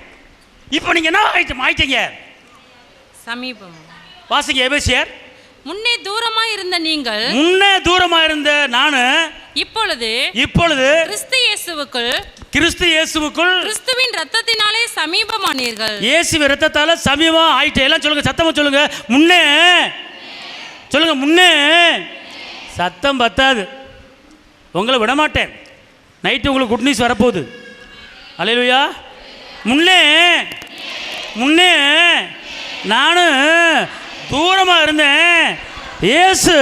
[SPEAKER 1] இப்போ நீங்கள் என்ன ஆயிட்டீங்க? சமீபம். வாசிங்க எபேசியர்
[SPEAKER 2] முன்னே தூரமா இருந்த நீங்கள்,
[SPEAKER 1] முன்னே தூரமா இருந்த நானு
[SPEAKER 2] இப்பொழுது
[SPEAKER 1] கிறிஸ்து இயேசுவுக்குள்
[SPEAKER 2] கிறிஸ்துவின் இரத்தத்தினாலே சமீபமானீர்கள்.
[SPEAKER 1] இயேசுவின் இரத்தத்தால சமீபம் ஆயிட்டே. எல்லாம் சொல்லுங்க, சத்தமா சொல்லுங்க. முன்னே சொல்லுங்க, முன்னே. சத்தம் பத்தாது, உங்களை விட மாட்டேன். நைட்டு உங்களுக்கு குட் நியூஸ் வரப்போகுது. அல்லேலூயா. முன்னே முன்னே நானும் தூரமாக இருந்தேன். இயேசு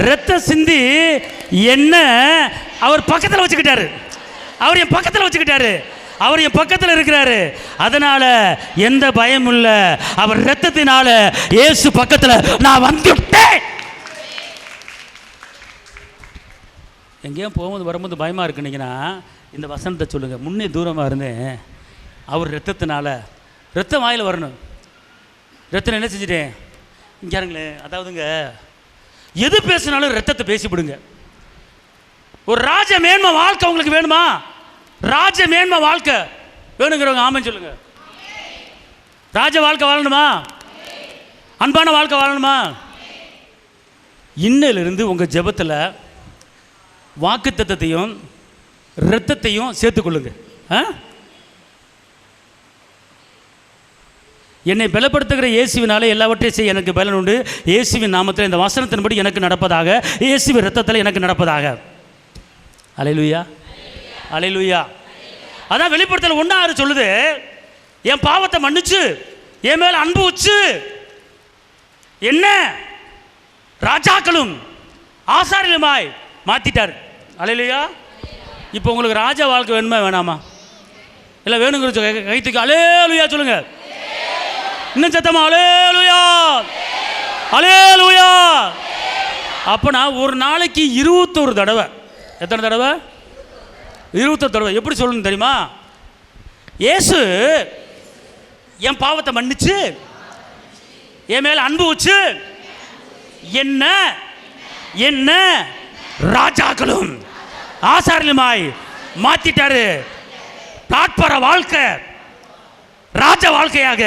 [SPEAKER 1] ரத்த சிந்தி என்ன அவர் பக்கத்தில் வச்சுக்கிட்டாரு. அவர் என் பக்கத்தில் வச்சுக்கிட்டாரு. அவர் என் பக்கத்தில் இருக்கிறாரு. அதனால எந்த பயமும் இல்லை. அவர் ரத்தத்தினால இயேசு பக்கத்தில் நான் வந்துட்டேன். எங்கேயும் போகும்போது வரும்போது பயமாக இருக்குன்னீங்கன்னா இந்த வசனத்தை சொல்லுங்கள். முன்னே தூரமாக இருந்தேன், அவர் ரத்தத்தினால. ரத்தம் வாயில் வரணும். ரத்தம் என்ன செஞ்சுட்டேன் இங்கே இருங்களேன். அதாவதுங்க, எது பேசினாலும் ரத்தத்தை பேசிவிடுங்க. ஒரு ராஜ மேன்மை வாழ்க்கை உங்களுக்கு வேணுமா? ராஜ மேன்மை வாழ்க்கை வேணுங்கிறவங்க ஆமென் சொல்லுங்க. ராஜ வாழ்க்கை வாழணுமா? அன்பான வாழ்க்கை வாழணுமா? இன்னிலிருந்து உங்கள் ஜெபத்தில் வாக்குத்தத்தத்தையும் இரத்தத்தையும் சேர்த்துக்கொள்ளுங்க. என்னை பலப்படுத்துகிற இயேசுவினாலே எல்லாவற்றையும் செய்ய எனக்கு பலன் உண்டு. இயேசுவின் நாமத்தில் இந்த வசனத்தின்படி எனக்கு நடப்பதாக, இயேசுவின் இரத்தத்தில் எனக்கு நடப்பதாக. அல்லேலூயா, அல்லேலூயா. அதான் வெளிப்படுத்தல் 1:6 சொல்லுது, என் பாவத்தை மன்னிச்சு என் மேல் அன்பு வச்சு என்ன ராஜாக்களும் ஆசாரியலுமாய் மாற்றிட்டார். அல்லேலூயா. இப்போ உங்களுக்கு ராஜா வாழ்க்கை வேணுமா வேணாமா? இல்லை வேணுங்கிற கைத்துக்கு அல்லேலூயா சொல்லுங்க. இன்னும் சத்தமா அல்லேலூயா, அல்லேலூயா. அப்போனா ஒரு நாளைக்கு 21 தடவை. எத்தனை தடவை? 21 தடவை. எப்படி சொல்லணும் தெரியுமா? இயேசு என் பாவத்தை மன்னிச்சு என் மேல அன்பு வச்சு என்ன என்ன ராஜாக்களும் ஆசாரியலுமாய் மாத்திட்டாரு. பிளாட்பார வாழ்க்கை ராஜ வாழ்க்கையாக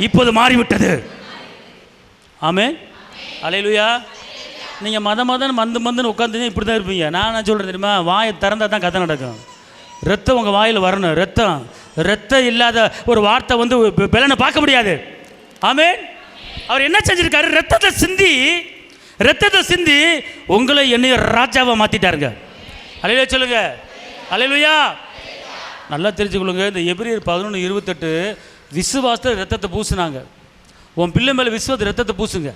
[SPEAKER 1] இப்போது மாறிவிட்டது. ஆமென், அல்லேலூயா. நீங்கள் மந்துன்னு உட்காந்து இப்படி தான் இருப்பீங்க. நான் சொல்கிறேன் தெரியுமா, வாயை திறந்தால் தான் கதை நடக்கும். ரத்தம் உங்கள் வாயில் வரணும். ரத்தம் இல்லாத ஒரு வார்த்தை வந்து பலனை பார்க்க முடியாது. ஆமென். அவர் என்ன செஞ்சிருக்காரு? ரத்தத்தை சிந்தி உங்களை என்னைய ராஜாவை மாற்றிட்டாருங்க. அல்லேலூயா சொல்லுங்க. அல்லேலூயா. நல்லா தெரிஞ்சுக்கொள்ளுங்க. இந்த எபிரேயர் 11:28 விசுவாசத்தில் ரத்தத்தை பூசுனாங்க. உன் பிள்ளை மேலே விசுவாச ரத்தத்தை பூசுங்க.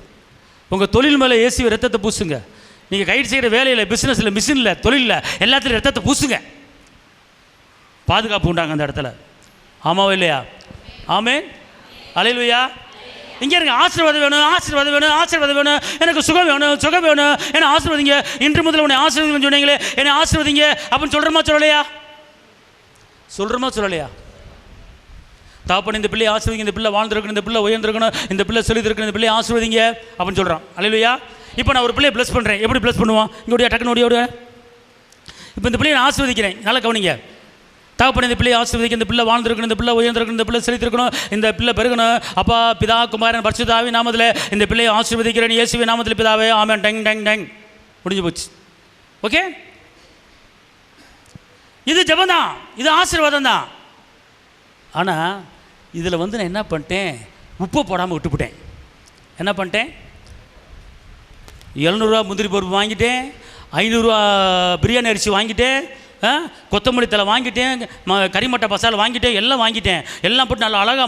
[SPEAKER 1] உங்கள் தொழில் மேலே இயேசுவின் ரத்தத்தை பூசுங்க. நீங்கள் கைடு செய்கிற வேலையில், பிஸ்னஸில், மிஷினில், தொழிலில் எல்லாத்துலையும் ரத்தத்தை பூசுங்க. பாதுகாப்பு உண்டாங்க அந்த இடத்துல. ஆமாவா இல்லையா? ஆமென், அல்லேலூயா. இங்கே இருங்க. ஆசீர்வாதம் வேணும். எனக்கு சுகம் வேணும். என்னை ஆசீர்வதிங்க. இன்று முதல் உன்னை ஆசீர்வதிங்கன்னு சொன்னீங்களே, என்னை ஆசீர்வதிங்க அப்படின்னு சொல்கிறோமா சொல்லலையா? தாப்பன் இந்த பிள்ளையை ஆசீர்வதிங்க, இந்த பிள்ளை வாழ்ந்துருக்கணும், இந்த பிள்ளை உயர்ந்திருக்கணும், இந்த பிள்ளை செலுத்திருக்கணும், இந்த பிள்ளையை ஆசீர்வதிங்க அப்படின்னு சொல்கிறான். அல்லேலூயா. இப்போ நான் ஒரு பிள்ளையை ப்ளஸ் பண்ணுறேன். எப்படி ப்ளஸ் பண்ணுவான்? இங்கே டக்குன்னு ஓடியா. இப்போ இந்த பிள்ளையை நான் ஆசீர்வதிக்கிறேன். நல்லா கவனிங்க. தாப்பன் இந்த பிள்ளையை ஆசீர்வதிக்க, இந்த பிள்ளை வாழ்ந்துருக்கணும், இந்த பிள்ளை உயர்ந்திருக்கணும், இந்த பிள்ளை செலுத்திருக்கணும், இந்த பிள்ளை பெருகணும். அப்பா, பிதா, குமாரன், பரிசுத்த ஆவி நாமத்தில் இந்த பிள்ளையை ஆசீர்வதிக்கிறேன். இயேசுவின் நாமத்தில் பிதாவே, ஆமென். டங் முடிஞ்சு போச்சு. ஓகே, இது ஜெபம் தான், இது ஆசீர்வாதம் தான். ஆனால் இதில் நான் என்ன பண்ணிட்டேன்? உப்பு போடாமல் விட்டுவிட்டேன். என்ன பண்ணிட்டேன்? 700 ரூபா முந்திரி பருப்பு வாங்கிட்டேன், 500 ரூபா பிரியாணி அரிசி வாங்கிட்டேன், கொத்தமல்லி தலை வாங்கிட்டேன், கறிமட்டை மசாலா வாங்கிட்டேன், எல்லாம் வாங்கிட்டேன். எல்லாம் போட்டு நல்லா அழகாக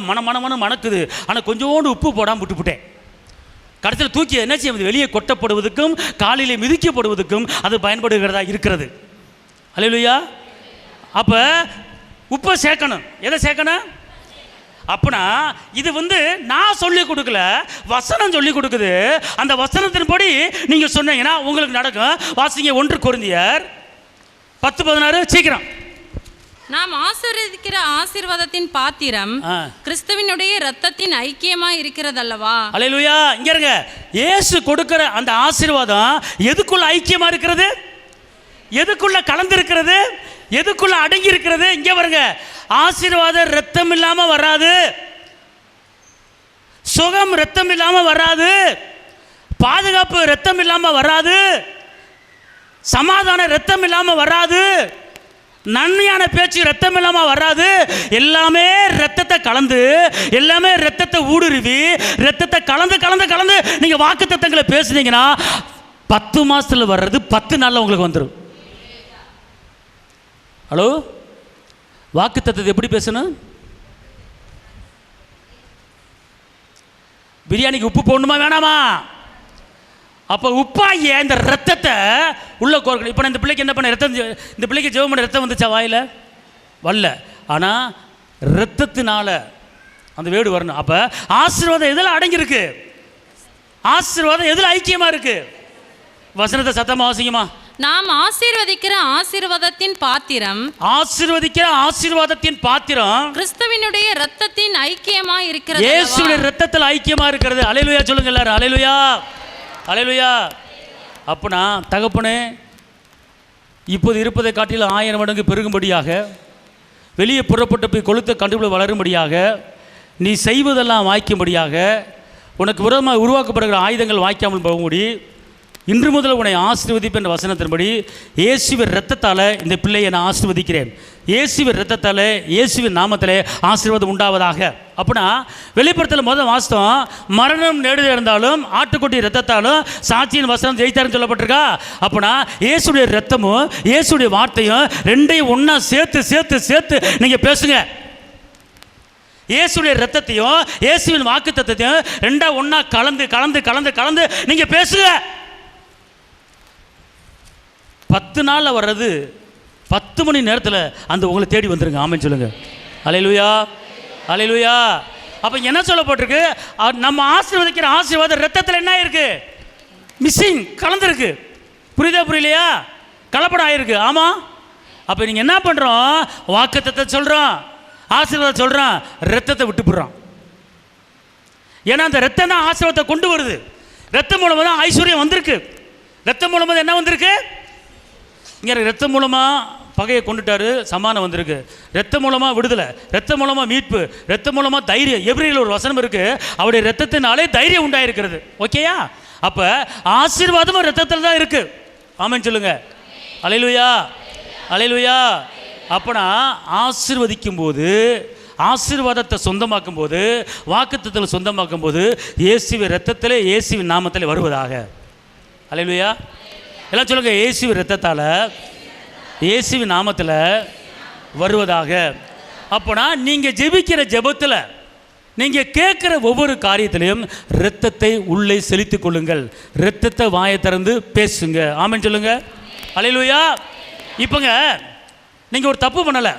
[SPEAKER 1] மணக்குது. ஆனால் கொஞ்சோண்டு உப்பு போடாமல் விட்டுவிட்டேன். கடைசியில் தூக்கி என்ன செய்ய வெளியே கொட்டப்படுவதற்கும் காலையிலே மிதிக்கப்படுவதற்கும் அது பயன்படுகிறதா இருக்கிறது. அல்லேலூயா. அப்போ உப்பை சேர்க்கணும். எதை சேர்க்கணும்? அப்பனா இது நான் சொல்லி கொடுக்கல, வசனம் சொல்லி கொடுக்குது. அந்த வசனத்தின்படி நீங்கள் சொன்னீங்கன்னா உங்களுக்கு நடக்கும். வாசிங்க 1 கொரிந்தியர் 10:16. சீக்கிரம்.
[SPEAKER 2] நாம் ஆசீர்வதிக்கிற ஆசீர்வாதத்தின் பாத்திரம் கிறிஸ்துவினுடைய இரத்தத்தின் ஐக்கியமா இருக்கிறதல்லவா?
[SPEAKER 1] அல்லேலூயா. இங்க இருங்க. இயேசு கொடுக்கிற அந்த ஆசீர்வாதம் எதுக்குள்ள ஐக்கியமா இருக்கிறது? எதுக்குள்ள கலந்து இருக்கிறது? எதுக்குள்ள அடங்கி இருக்கிறது? இங்க வருங்க. ஆசீர்வாதம் ரத்தம் இல்லாம வராது. சுகம் ரத்தம் இல்லாம வராது. பாதுகாப்பு ரத்தம் இல்லாமல் வராது, சமாதானம் ரத்தம் இல்லாமல் வராது, நன்மையான பேச்சு ரத்தம் இல்லாமல் வராது. எல்லாமே ரத்தத்தை கலந்து, எல்லாமே ரத்தத்தை ஊடுருவி, ரத்தத்தை கலந்து கலந்து கலந்து நீங்கள் வாக்கு தத்தங்களை பேசுனீங்கன்னா 10 மாசத்துல வர்றது 10 நாளில் உங்களுக்கு வந்துடும். ஹலோ, வாக்கு தத்தத்தை எப்படி பேசணும்? பிரியாணிக்கு உப்பு போடணுமா வேணாமா? அப்போ உப்பாகிய இந்த ரத்தத்தை உள்ள கோர்க்கணும். இப்போ நான் இந்த பிள்ளைக்கு என்ன பண்ண, ரத்தம், இந்த பிள்ளைக்கு ஜெபம் பண்ண ரத்தம் வந்துச்சா வாயில்? வரல. ஆனால் ரத்தத்தினால அந்த வேடு வரணும். அப்போ ஆசீர்வாதம் எதில் அடங்கியிருக்கு? ஆசீர்வாதம் எதில் ஐக்கியமாக இருக்கு? வசனத்தை சத்தமாக வாசிங்கம்மா.
[SPEAKER 2] நாம் ஆசீர்வதிக்கிற ஆசீர்வாதத்தின் பாத்திரம்,
[SPEAKER 1] ஆசீர்வதிக்கிற ஆசீர்வாதத்தின் பாத்திரம்
[SPEAKER 2] கிறிஸ்துவினுடைய இரத்தத்தின் ஐக்கியமா இருக்கிறது.
[SPEAKER 1] இயேசுவின் இரத்தத்தில் ஐக்கியமா இருக்கிறது. அல்லேலூயா சொல்லுங்க எல்லாரும். அல்லேலூயா, அல்லேலூயா. அப்பனா தகப்பனே, இப்போது இருப்பதை காட்டிலும் 1000 மடங்கு பெருகும்படியாக, வெளியே புறப்பட்டு போய் கொளுத்த கண்டுபிடி வளரும்படியாக, நீ செய்வதெல்லாம் வாய்க்கும்படியாக, உனக்கு விரோதமாக உருவாக்கப்படுகிற ஆயுதங்கள் வாய்க்காமல் போகும்படி இன்று முதல் உன்னை ஆசீர்வதிப்பேன் என்ற வசனத்தின்படி இயேசுவின் இரத்தத்தால் இந்த பிள்ளையை நான் ஆசீர்வதிக்கிறேன். இயேசுவின் இரத்தத்தால், இயேசுவின் நாமத்திலே ஆசீர்வாதம் உண்டாவதாக. அப்படின்னா வெளிப்படுத்தல முதல் வாஸ்தவம், மரணம் நேடு இருந்தாலும் ஆட்டுக்குட்டி இரத்தத்தாலும் சாட்சியின் வசனம் ஜெயித்தாருன்னு சொல்லப்பட்டிருக்கா. அப்படின்னா இயேசுடைய இரத்தமும் இயேசுடைய வார்த்தையும் ரெண்டையும் ஒன்றா சேர்த்து சேர்த்து சேர்த்து நீங்கள் பேசுங்க. இயேசுடைய இரத்தத்தையும் இயேசுவின் வாக்கு தத்தத்தையும் ரெண்டா ஒன்றா கலந்து கலந்து கலந்து கலந்து நீங்கள் பேசுங்க. 10 நாளில் வர்றது 10 மணி நேரத்தில் அந்த உங்களை தேடி வந்துருங்க. ஆமென் சொல்லுங்க. அல்லேலூயா, அல்லேலூயா. அப்போ என்ன சொல்லப்பட்டிருக்கு? நம்ம ஆசீர்வதிக்கிற ஆசீர்வாதம் ரத்தத்தில் என்ன ஆயிருக்கு? மிஸ்ஸிங், கலந்துருக்கு. புரியுதா புரியலையா? கலப்படம் ஆயிருக்கு. ஆமாம். அப்போ நீங்கள் என்ன பண்ணுறோம்? வாக்குத்தத்தத்தை சொல்கிறோம், ஆசீர்வாதம் சொல்கிறோம், ரத்தத்தை விட்டு போடுறோம். ஏன்னா அந்த ரத்தம் தான் ஆசீர்வாதத்தை கொண்டு வருது. ரத்தம் மூலமாக தான் ஐஸ்வர்யம் வந்திருக்கு. ரத்தம் மூலமாக என்ன வந்திருக்கு? இங்கே ரத்தம் மூலமாக பகையை கொண்டுட்டாரு, சமானம் வந்திருக்கு. ரத்தம் மூலமாக விடுதலை, ரத்தம் மூலமாக மீட்பு, ரத்தம் மூலமாக தைரியம். எபிரேயரில் ஒரு வசனம் இருக்குது, அவருடைய ரத்தத்தினாலே தைரியம் உண்டாயிருக்கிறது. ஓகேயா? அப்போ ஆசீர்வாதமும் ரத்தத்தில் தான் இருக்குது. ஆமென் சொல்லுங்க. அல்லேலூயா, அல்லேலூயா. அப்போனா ஆசீர்வதிக்கும் போது, ஆசீர்வாதத்தை சொந்தமாக்கும் போது, வாக்குத்தத்தத்தில் சொந்தமாக்கும் போது இயேசுவின் ரத்தத்திலே இயேசுவின் நாமத்திலே வருவதாக. அல்லேலூயா. எல்லாம் சொல்லுங்க. இயேசுவின் ரத்தத்தால் இயேசுவின் நாமத்தில் வருவதாக. அப்போனா நீங்கள் ஜெபிக்கிற ஜெபத்தில், நீங்கள் கேட்குற ஒவ்வொரு காரியத்திலையும் இரத்தத்தை உள்ளே செலுத்திக் கொள்ளுங்கள். இரத்தத்தை வாயை திறந்து பேசுங்க. ஆமென் சொல்லுங்க. அல்லேலூயா. இப்போங்க நீங்கள் ஒரு தப்பு பண்ணலை,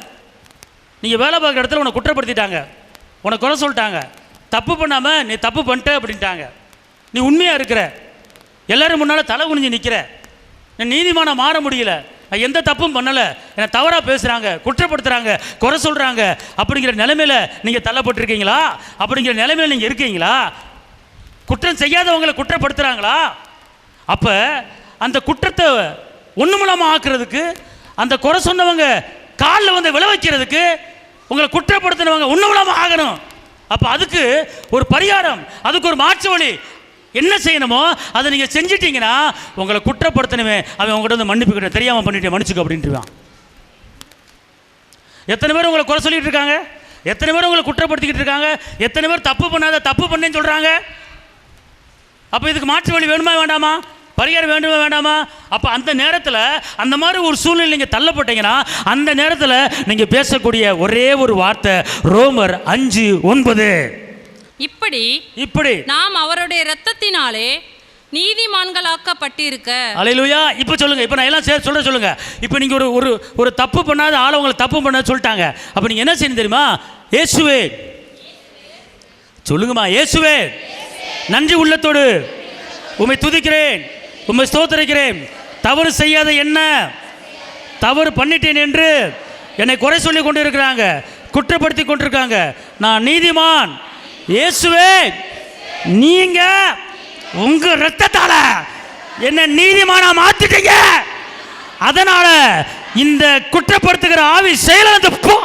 [SPEAKER 1] நீங்கள் வேலை பார்க்குற இடத்துல உன்னை குற்றப்படுத்திட்டாங்க, உன்னை குறை சொல்லிட்டாங்க. தப்பு பண்ணாமல் நீ தப்பு பண்ணிட்ட அப்படின்ட்டாங்க. நீ உண்மையாக இருக்கிற, எல்லோரும் முன்னால் தலை குனிஞ்சு நிற்கிற, நீதிமானம் மாற முடியல, நான் எந்த தப்பும் பண்ணலை, என்னை தவறாக பேசுகிறாங்க, குற்றப்படுத்துகிறாங்க, குறை சொல்கிறாங்க அப்படிங்கிற நிலைமையில் நீங்கள் தள்ளப்பட்டிருக்கீங்களா? அப்படிங்கிற நிலைமையில் நீங்கள் இருக்கீங்களா? குற்றம் செய்யாதவங்களை குற்றப்படுத்துகிறாங்களா? அப்போ அந்த குற்றத்தை ஒன்றுமில்லாமல் ஆக்குறதுக்கு, அந்த குறை சொன்னவங்க காலில் வந்து விளை வைக்கிறதுக்கு, உங்களை குற்றப்படுத்தினவங்க ஒன்றுமில்லாமல் ஆகணும். அப்போ அதுக்கு ஒரு பரிகாரம், அதுக்கு ஒரு மாற்று வழி. என்ன செய்யணுமோ அதை நீங்கள் செஞ்சிட்டீங்கன்னா உங்களை குற்றப்படுத்தணுமே அவன் உங்கள்கிட்ட வந்து மன்னிப்பு கிட்ட, தெரியாமல் பண்ணிட்டேன் மன்னிச்சுக்க அப்படின்ட்டுவான். எத்தனை பேர் உங்களை குறை சொல்லிட்டு இருக்காங்க? எத்தனை பேர் உங்களை குற்றப்படுத்திக்கிட்டு இருக்காங்க? எத்தனை பேர் தப்பு பண்ணாத தப்பு பண்ணேன்னு சொல்கிறாங்க? அப்போ இதுக்கு மாற்று வழி வேணுமா வேண்டாமா? பரிகாரம் வேண்டுமா வேண்டாமா? அப்போ அந்த நேரத்தில், அந்த மாதிரி ஒரு சூழ்நிலை நீங்கள் தள்ளப்பட்டீங்கன்னா அந்த நேரத்தில் நீங்கள் பேசக்கூடிய ஒரே ஒரு வார்த்தை ரோமர் 5:9. இப்படி
[SPEAKER 2] நாம் அவருடைய இரத்தத்தினாலே நீதிமான்களாக்கப்பட்டிருக்க.
[SPEAKER 1] அல்லேலூயா. இப்போ சொல்லுங்க. இப்போ நான் எல்லாம் சொல்லுங்க. இப்போ நீங்க ஒரு தப்பு பண்ணாத ஆளை உங்களை தப்பு பண்ண சொல்லிட்டாங்க. அப்போ நீங்க என்ன செய்யணும் தெரியுமா? இயேசுவே சொல்லுங்கம்மா. இயேசுவே, நன்றி உள்ளத்தோடு உம்மை துதிக்கிறேன், உம்மை ஸ்தோத்திரிக்கிறேன். தவறு செய்யாத என்ன தவறு பண்ணிட்டேன் என்று என்னை குறை சொல்லி கொண்டு இருக்கிறாங்க, குற்றப்படுத்தி கொண்டிருக்காங்க. நான் நீதிமான். இயேசுவே, நீங்க உங்க ரத்தத்தால என்ன நீதிமானா மாத்திட்டீங்க. அதனால இந்த குற்றப்படுத்துகிற ஆவி செயலிழந்து போ.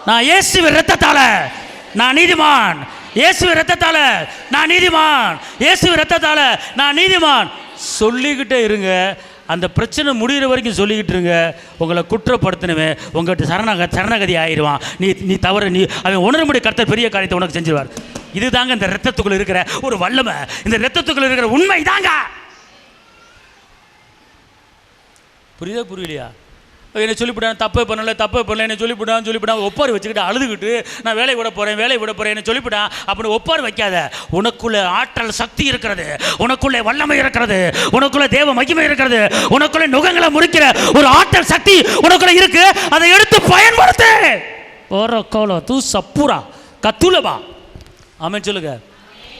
[SPEAKER 1] நான் இயேசுவின் ரத்தத்தால நான் நீதிமான். இயேசுவின் இரத்தத்தால நான் நீதிமான், இயேசுவின் இரத்தத்தால நான் நீதிமான் சொல்லிக்கிட்டே இருங்க. அந்த பிரச்சனை முடிகிற வரைக்கும் சொல்லிக்கிட்டு இருங்க. உங்களை குற்றப்படுத்தினவன் உங்கள்கிட்ட சரணகதி ஆயிடுவான். நீ தவறு நீ அவன் உணரும்படி கர்த்தர் பெரிய காரியத்தை உனக்கு செஞ்சிருவார். இது தாங்க இந்த இரத்தத்துக்குள்ள இருக்கிற ஒரு வல்லமை, இந்த இரத்தத்துக்குள்ள இருக்கிற உண்மை தாங்க. புரியுதா புரியலையா? என்னை சொல்லிவிட்டான், தப்பே பண்ணல என்னை சொல்லிவிட்டான் ஒப்பாரி வச்சுக்கிட்டு அழுதுகிட்டு நான் வேலையை விட போகிறேன் என்னை சொல்லிவிட்டான் அப்படின்னு ஒப்பாரி வைக்காத. உனக்குள்ள ஆற்றல் சக்தி இருக்கிறது, உனக்குள்ளே வல்லமை இருக்கிறது, உனக்குள்ள தேவ மகிமை இருக்கிறது, உனக்குள்ள நுகங்களை முறிக்கிற ஒரு ஆற்றல் சக்தி உனக்குள்ள இருக்கு. அதை எடுத்து பயன்படுத்து. ஓரோ கோலோ தூ சப்புரா கத்துலபா ஆமென் சொல்லுங்க.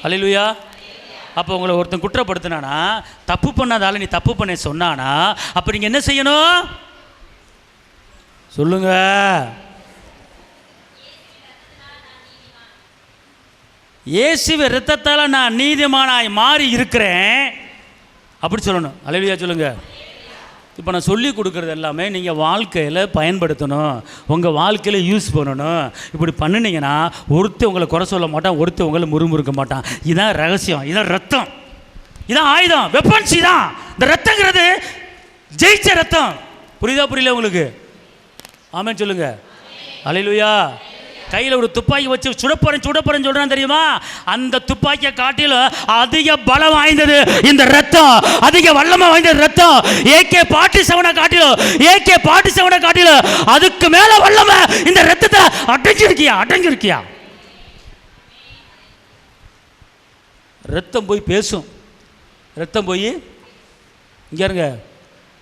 [SPEAKER 1] அல்லேலூயா. அப்போ உங்களை ஒருத்தன் குற்றப்படுத்தினானா, தப்பு பண்ணாதால நீ தப்பு பண்ண சொன்னானா, அப்போ நீங்கள் என்ன செய்யணும் சொல்லுங்க? இயேசுவின் இரத்தத்தால் நான் நீதிமானாய் மாறி இருக்கிறேன் அப்படி சொல்லணும். அல்லேலூயா சொல்லுங்க. இப்போ நான் சொல்லி கொடுக்குறது எல்லாமே நீங்கள் வாழ்க்கையில் பயன்படுத்தணும், உங்கள் வாழ்க்கையில் யூஸ் பண்ணணும். இப்படி பண்ணினீங்கன்னா ஒருத்தர் உங்களை குறை சொல்ல மாட்டான், ஒருத்தர் உங்களை முறுமுறுக்க மாட்டான். இதுதான் ரகசியம், இதான் ரத்தம், இதான் ஆயுதம், வெப்பன்ஸ். தான் இந்த ரத்தங்கிறது ஜெயிச்ச ரத்தம். புரியுதா புரியல உங்களுக்கு? ஆமென் சொல்லுங்க. அல்லேலூயா. கையில் ஒரு துப்பாக்கி வச்சு சுடப்போறேன்னு சொல்றான் தெரியுமா? அந்த துப்பாக்கியை காட்டிலும் அதிக பலம் வாய்ந்தது இந்த ரத்தம், அதிக வல்லமை வாய்ந்தது ரத்தம். AK-47 காட்டிலும் அதுக்கு மேல வல்லமை இந்த ரத்தத்தை அடங்கிருக்கியா. ரத்தம் போய் பேசும். ரத்தம் போய் இங்க இருங்க,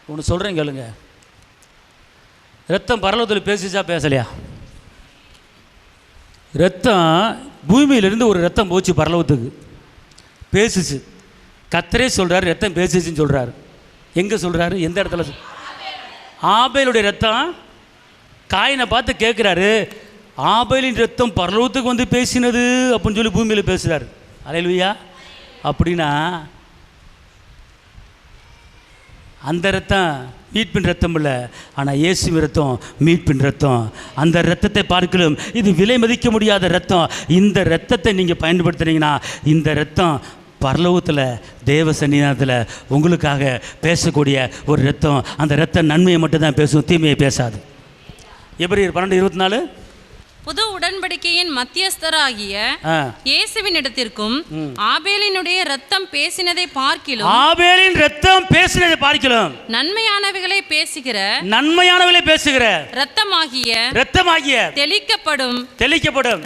[SPEAKER 1] ஒன்று சொல்றேன் கேளுங்க. ரத்தம் பரலோகத்தில் பேசிச்சா பேசலையா? ரத்தம் பூமியிலிருந்து ஒரு ரத்தம் போச்சு பரலோகத்துக்கு, பேசுச்சு. கர்த்தரே சொல்கிறாரு ரத்தம் பேசுச்சுன்னு சொல்கிறாரு. எங்கே சொல்கிறாரு? எந்த இடத்துல? ஆபேலுடைய ரத்தம் காயினை பார்த்து கேட்குறாரு, ஆபேலின் ரத்தம் பரலோகத்துக்கு வந்து பேசினது அப்படின்னு சொல்லி பூமியில் பேசுகிறாரு. அல்லேலூயா. அப்படின்னா அந்த ரத்தம் மீட்பின் ரத்தம் இல்லை, ஆனால் இயேசுவின் ரத்தம் மீட்பின் ரத்தம். அந்த ரத்தத்தை பார்க்கலும் இது விலை மதிக்க முடியாத ரத்தம். இந்த ரத்தத்தை நீங்கள் பயன்படுத்துனீங்கன்னா இந்த ரத்தம் பரலோகத்தில் தேவ சன்னிதானத்தில் உங்களுக்காக பேசக்கூடிய ஒரு ரத்தம். அந்த ரத்தம் நன்மையை மட்டும்தான் பேசும், தீமையை பேசாது. எபிரேயர் 12:24
[SPEAKER 2] புது உடன்படிக்கையின் மத்தியஸ்தராகிய இயேசுவின் இடத்திற்கும் ஆபேலினுடைய ரத்தம் பேசினதை பார்க்கிலும் நன்மையானவைகளை பேசுகிற ரத்தமாகிய தெளிக்கப்படும்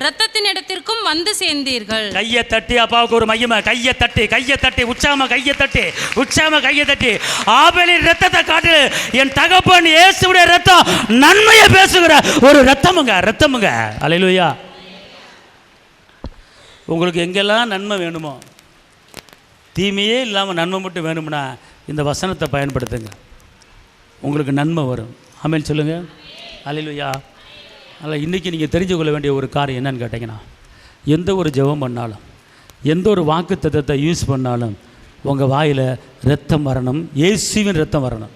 [SPEAKER 2] ரத்தத்தின் இடத்திற்கும் வந்து சேர்ந்தீர்கள்.
[SPEAKER 1] கையை தட்டி அப்பாவுக்கு ஒரு மையமா, கையை தட்டி உற்சாகமா கையை தட்டி ஆபேலின் ரத்தத்தை காட்டு. என் தகப்பன் இயேசுவுடைய ரத்தம் நன்மையை பேசுகிற ஒரு ரத்தமுங்க. அல்லேலூயா. உங்களுக்கு எங்கெல்லாம் நன்மை வேணுமோ, தீமையே இல்லாமல் நன்மை மட்டும் வேணும்னா இந்த வசனத்தை பயன்படுத்துங்க, உங்களுக்கு நன்மை வரும். ஆமென் சொல்லுங்க. அல்லேலூயா. அதில் இன்றைக்கி நீங்கள் தெரிஞ்சு கொள்ள வேண்டிய ஒரு காரியம் என்னன்னு கேட்டிங்கன்னா, எந்த ஒரு ஜெபம் பண்ணாலும், எந்த ஒரு வாக்குத்தத்தத்தை யூஸ் பண்ணாலும் உங்கள் வாயில் ரத்தம் வரணும், இயேசுவின் ரத்தம் வரணும்.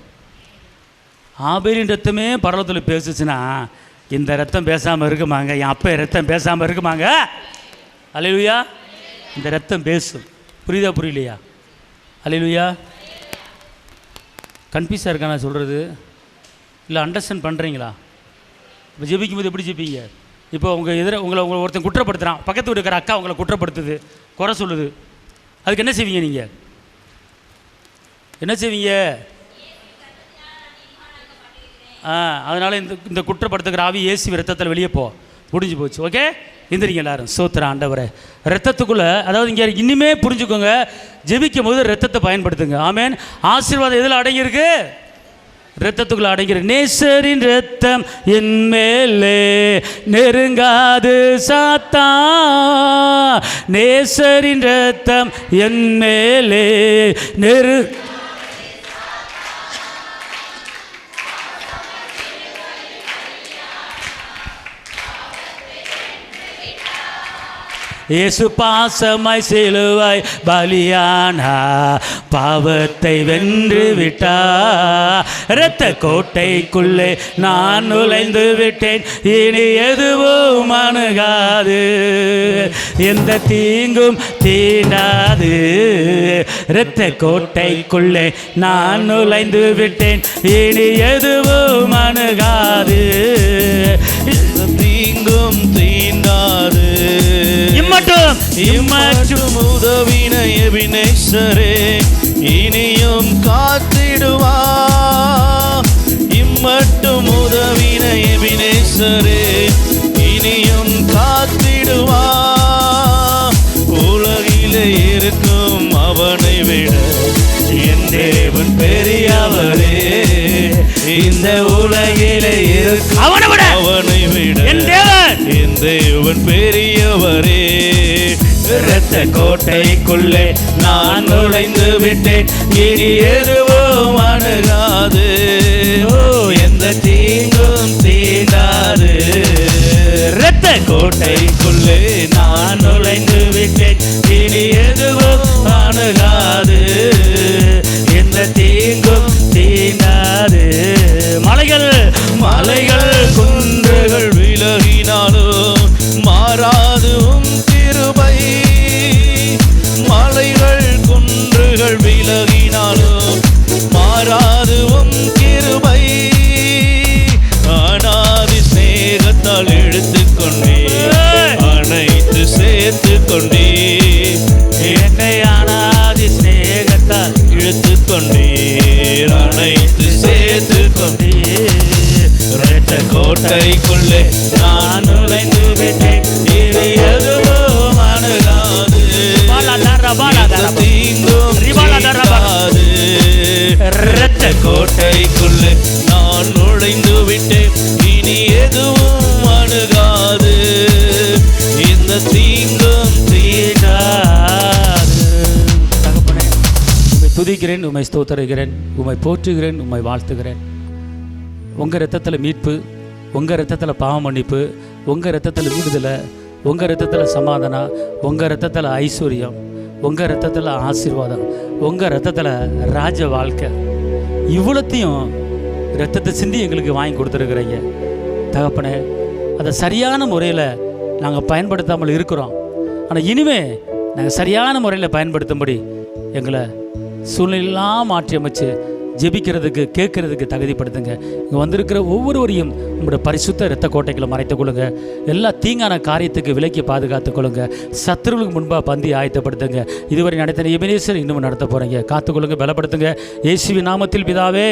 [SPEAKER 1] ஆபேலின் ரத்தமே பரலோகத்தில் பேசுச்சுன்னா இந்த ரத்தம் பேசாமல் இருக்குமாங்க? என் அப்பா ரத்தம் பேசாமல் இருக்குமாங்க? அல்லேலூயா. இந்த ரத்தம் பேசும். புரியுதா புரியலையா? அல்லேலூயா. கன்ஃபியூஸாக இருக்கா நான் சொல்கிறது? இல்லை அண்டர்ஸ்டாண்ட் பண்ணுறீங்களா? இப்போ ஜெபிக்கும் போது எப்படி ஜெபிங்க? இப்போ உங்களை ஒருத்தன் குற்றப்படுத்துகிறான், பக்கத்து வீட்டு இருக்கிற அக்கா உங்களை குற்றப்படுத்துது, குறை சொல்லுது, அதுக்கு என்ன செய்வீங்க? நீங்கள் என்ன செய்வீங்க? அதனால் இந்த குற்றப்படுத்துகிற ஆவி இயேசு ரத்தத்தில் வெளியே முடிஞ்சு போச்சு. ஓகே, எந்திரிங்க எல்லாரும். சோத்திரம் ஆண்டவரே. ரத்தத்துக்குள்ளே, அதாவது இங்கே இனிமே புரிஞ்சுக்கோங்க, ஜெபிக்கும் போது ரத்தத்தை பயன்படுத்துங்க. ஆமென். ஆசீர்வாதம் எதில் அடங்கியிருக்கு? ரத்தத்துக்குள்ளே அடங்கியிருக்கு. நேசரின் ரத்தம் என் மேலே நெருங்காது சாத்தா, நேசரின் ரத்தம் என் மேலே இயேசு பாசமாய் சிலுவாய் பலியானா, பாவத்தை வென்று விட்டா. இரத்த கோட்டைக்குள்ளே நான் நுழைந்து விட்டேன், இனி எதுவும் அணுகாது, எந்த தீங்கும் தீண்டாது. இரத்த கோட்டைக்குள்ளே நான் நுழைந்து விட்டேன், இனி எதுவும் அணுகாது,
[SPEAKER 3] தீங்கும் தீண்டாது. இம்மட்டும் உதவின எபினேசரே, இனியும் காத்திடுவா. இம்மட்டும் உதவின எபினேசரே, இனியும் காத்திடுவா. உலகிலே இருக்கும் அவனை விட என் தேவன் பெரியவரே. இந்த உலகிலே இருக்கும் அவனை விட என் தேவன் பெரியவரே. இரத்த கோட்டைக்குள்ளே நான் நுழைந்து விட்டேன், இனி எதுவும் அணுகாது, எந்த தீங்கும் தீண்டாது. இரத்த கோட்டைக்குள்ளே நான் நுழைந்து விட்டேன், இனி எதுவும் அணுகாது, எந்த தீங்கும் தீண்டாது. மலைகள் குன்றுகள் விலகினாலும் மாறாது உம் கிருபை. மலைகள் குன்றுகள் விலகினாலும் மாறாது உம் கிருபை. அநாதி ஸ்நேகத்தால் இழுத்துக்கொண்டே, அனைத்து சேர்த்து கொண்டே, என்னை அநாதி ஸ்நேகத்தால் இழுத்துக்கொண்டே, அனைத்து சேர்த்து கொண்டே. இரத்த கோட்டைக்குள்ளே நான் நுழைந்து விட்டேன், இனி எதுவும் அணுகாது, தீங்கும் தீண்டாது. இரத்த கோட்டைக்குள்ளே நான் நுழைந்து விட்டேன், இனி எதுவும் அணுகாது, இந்த தீங்கும் தீண்டாது.
[SPEAKER 1] தகப்பனே, உம்மை துதிக்கிறேன், உம்மை ஸ்தோத்திரிக்கிறேன், உம்மை போற்றுகிறேன், உம்மை வாழ்த்துகிறேன். உங்கள் ரத்தத்தில் மீட்பு, உங்கள் ரத்தத்தில் பாவ மன்னிப்பு, உங்கள் ரத்தத்தில் விடுதலை, உங்கள் ரத்தத்தில் சமாதானம், உங்கள் ரத்தத்தில் ஐஸ்வர்யம், உங்கள் ரத்தத்தில் ஆசீர்வாதம், உங்கள் ரத்தத்தில் ராஜ வாழ்க்கை. இவ்வளோத்தையும் ரத்தத்தை சிந்தி எங்களுக்கு வாங்கி கொடுத்துருக்குறீங்க தகப்பனே. அதை சரியான முறையில் நாங்கள் பயன்படுத்தாமல் இருக்கிறோம். ஆனால் இனிமே நாங்கள் சரியான முறையில் பயன்படுத்தும்படி எங்களை சூழ்நிலையெல்லாம் மாற்றி அமைச்சு ஜெபிக்கிறதுக்கு, கேட்கறதுக்கு தகுதிப்படுத்துங்க. இங்கே வந்திருக்கிற ஒவ்வொருவரையும் உங்களுடைய பரிசுத்த இரத்த கோட்டைகளை மறைத்துக் கொள்ளுங்க. எல்லா தீங்கான காரியத்துக்கு விலக்கி பாதுகாத்துக் கொள்ளுங்க. சத்துருவுக்கு முன்பாக பந்தி ஆயத்தப்படுத்துங்க. இதுவரை நடத்தின எபினேசர் இன்னும் நடத்த போகிறீங்க. காத்துக்கொள்ளுங்க, பலப்படுத்துங்க. இயேசுவின் நாமத்தில் பிதாவே.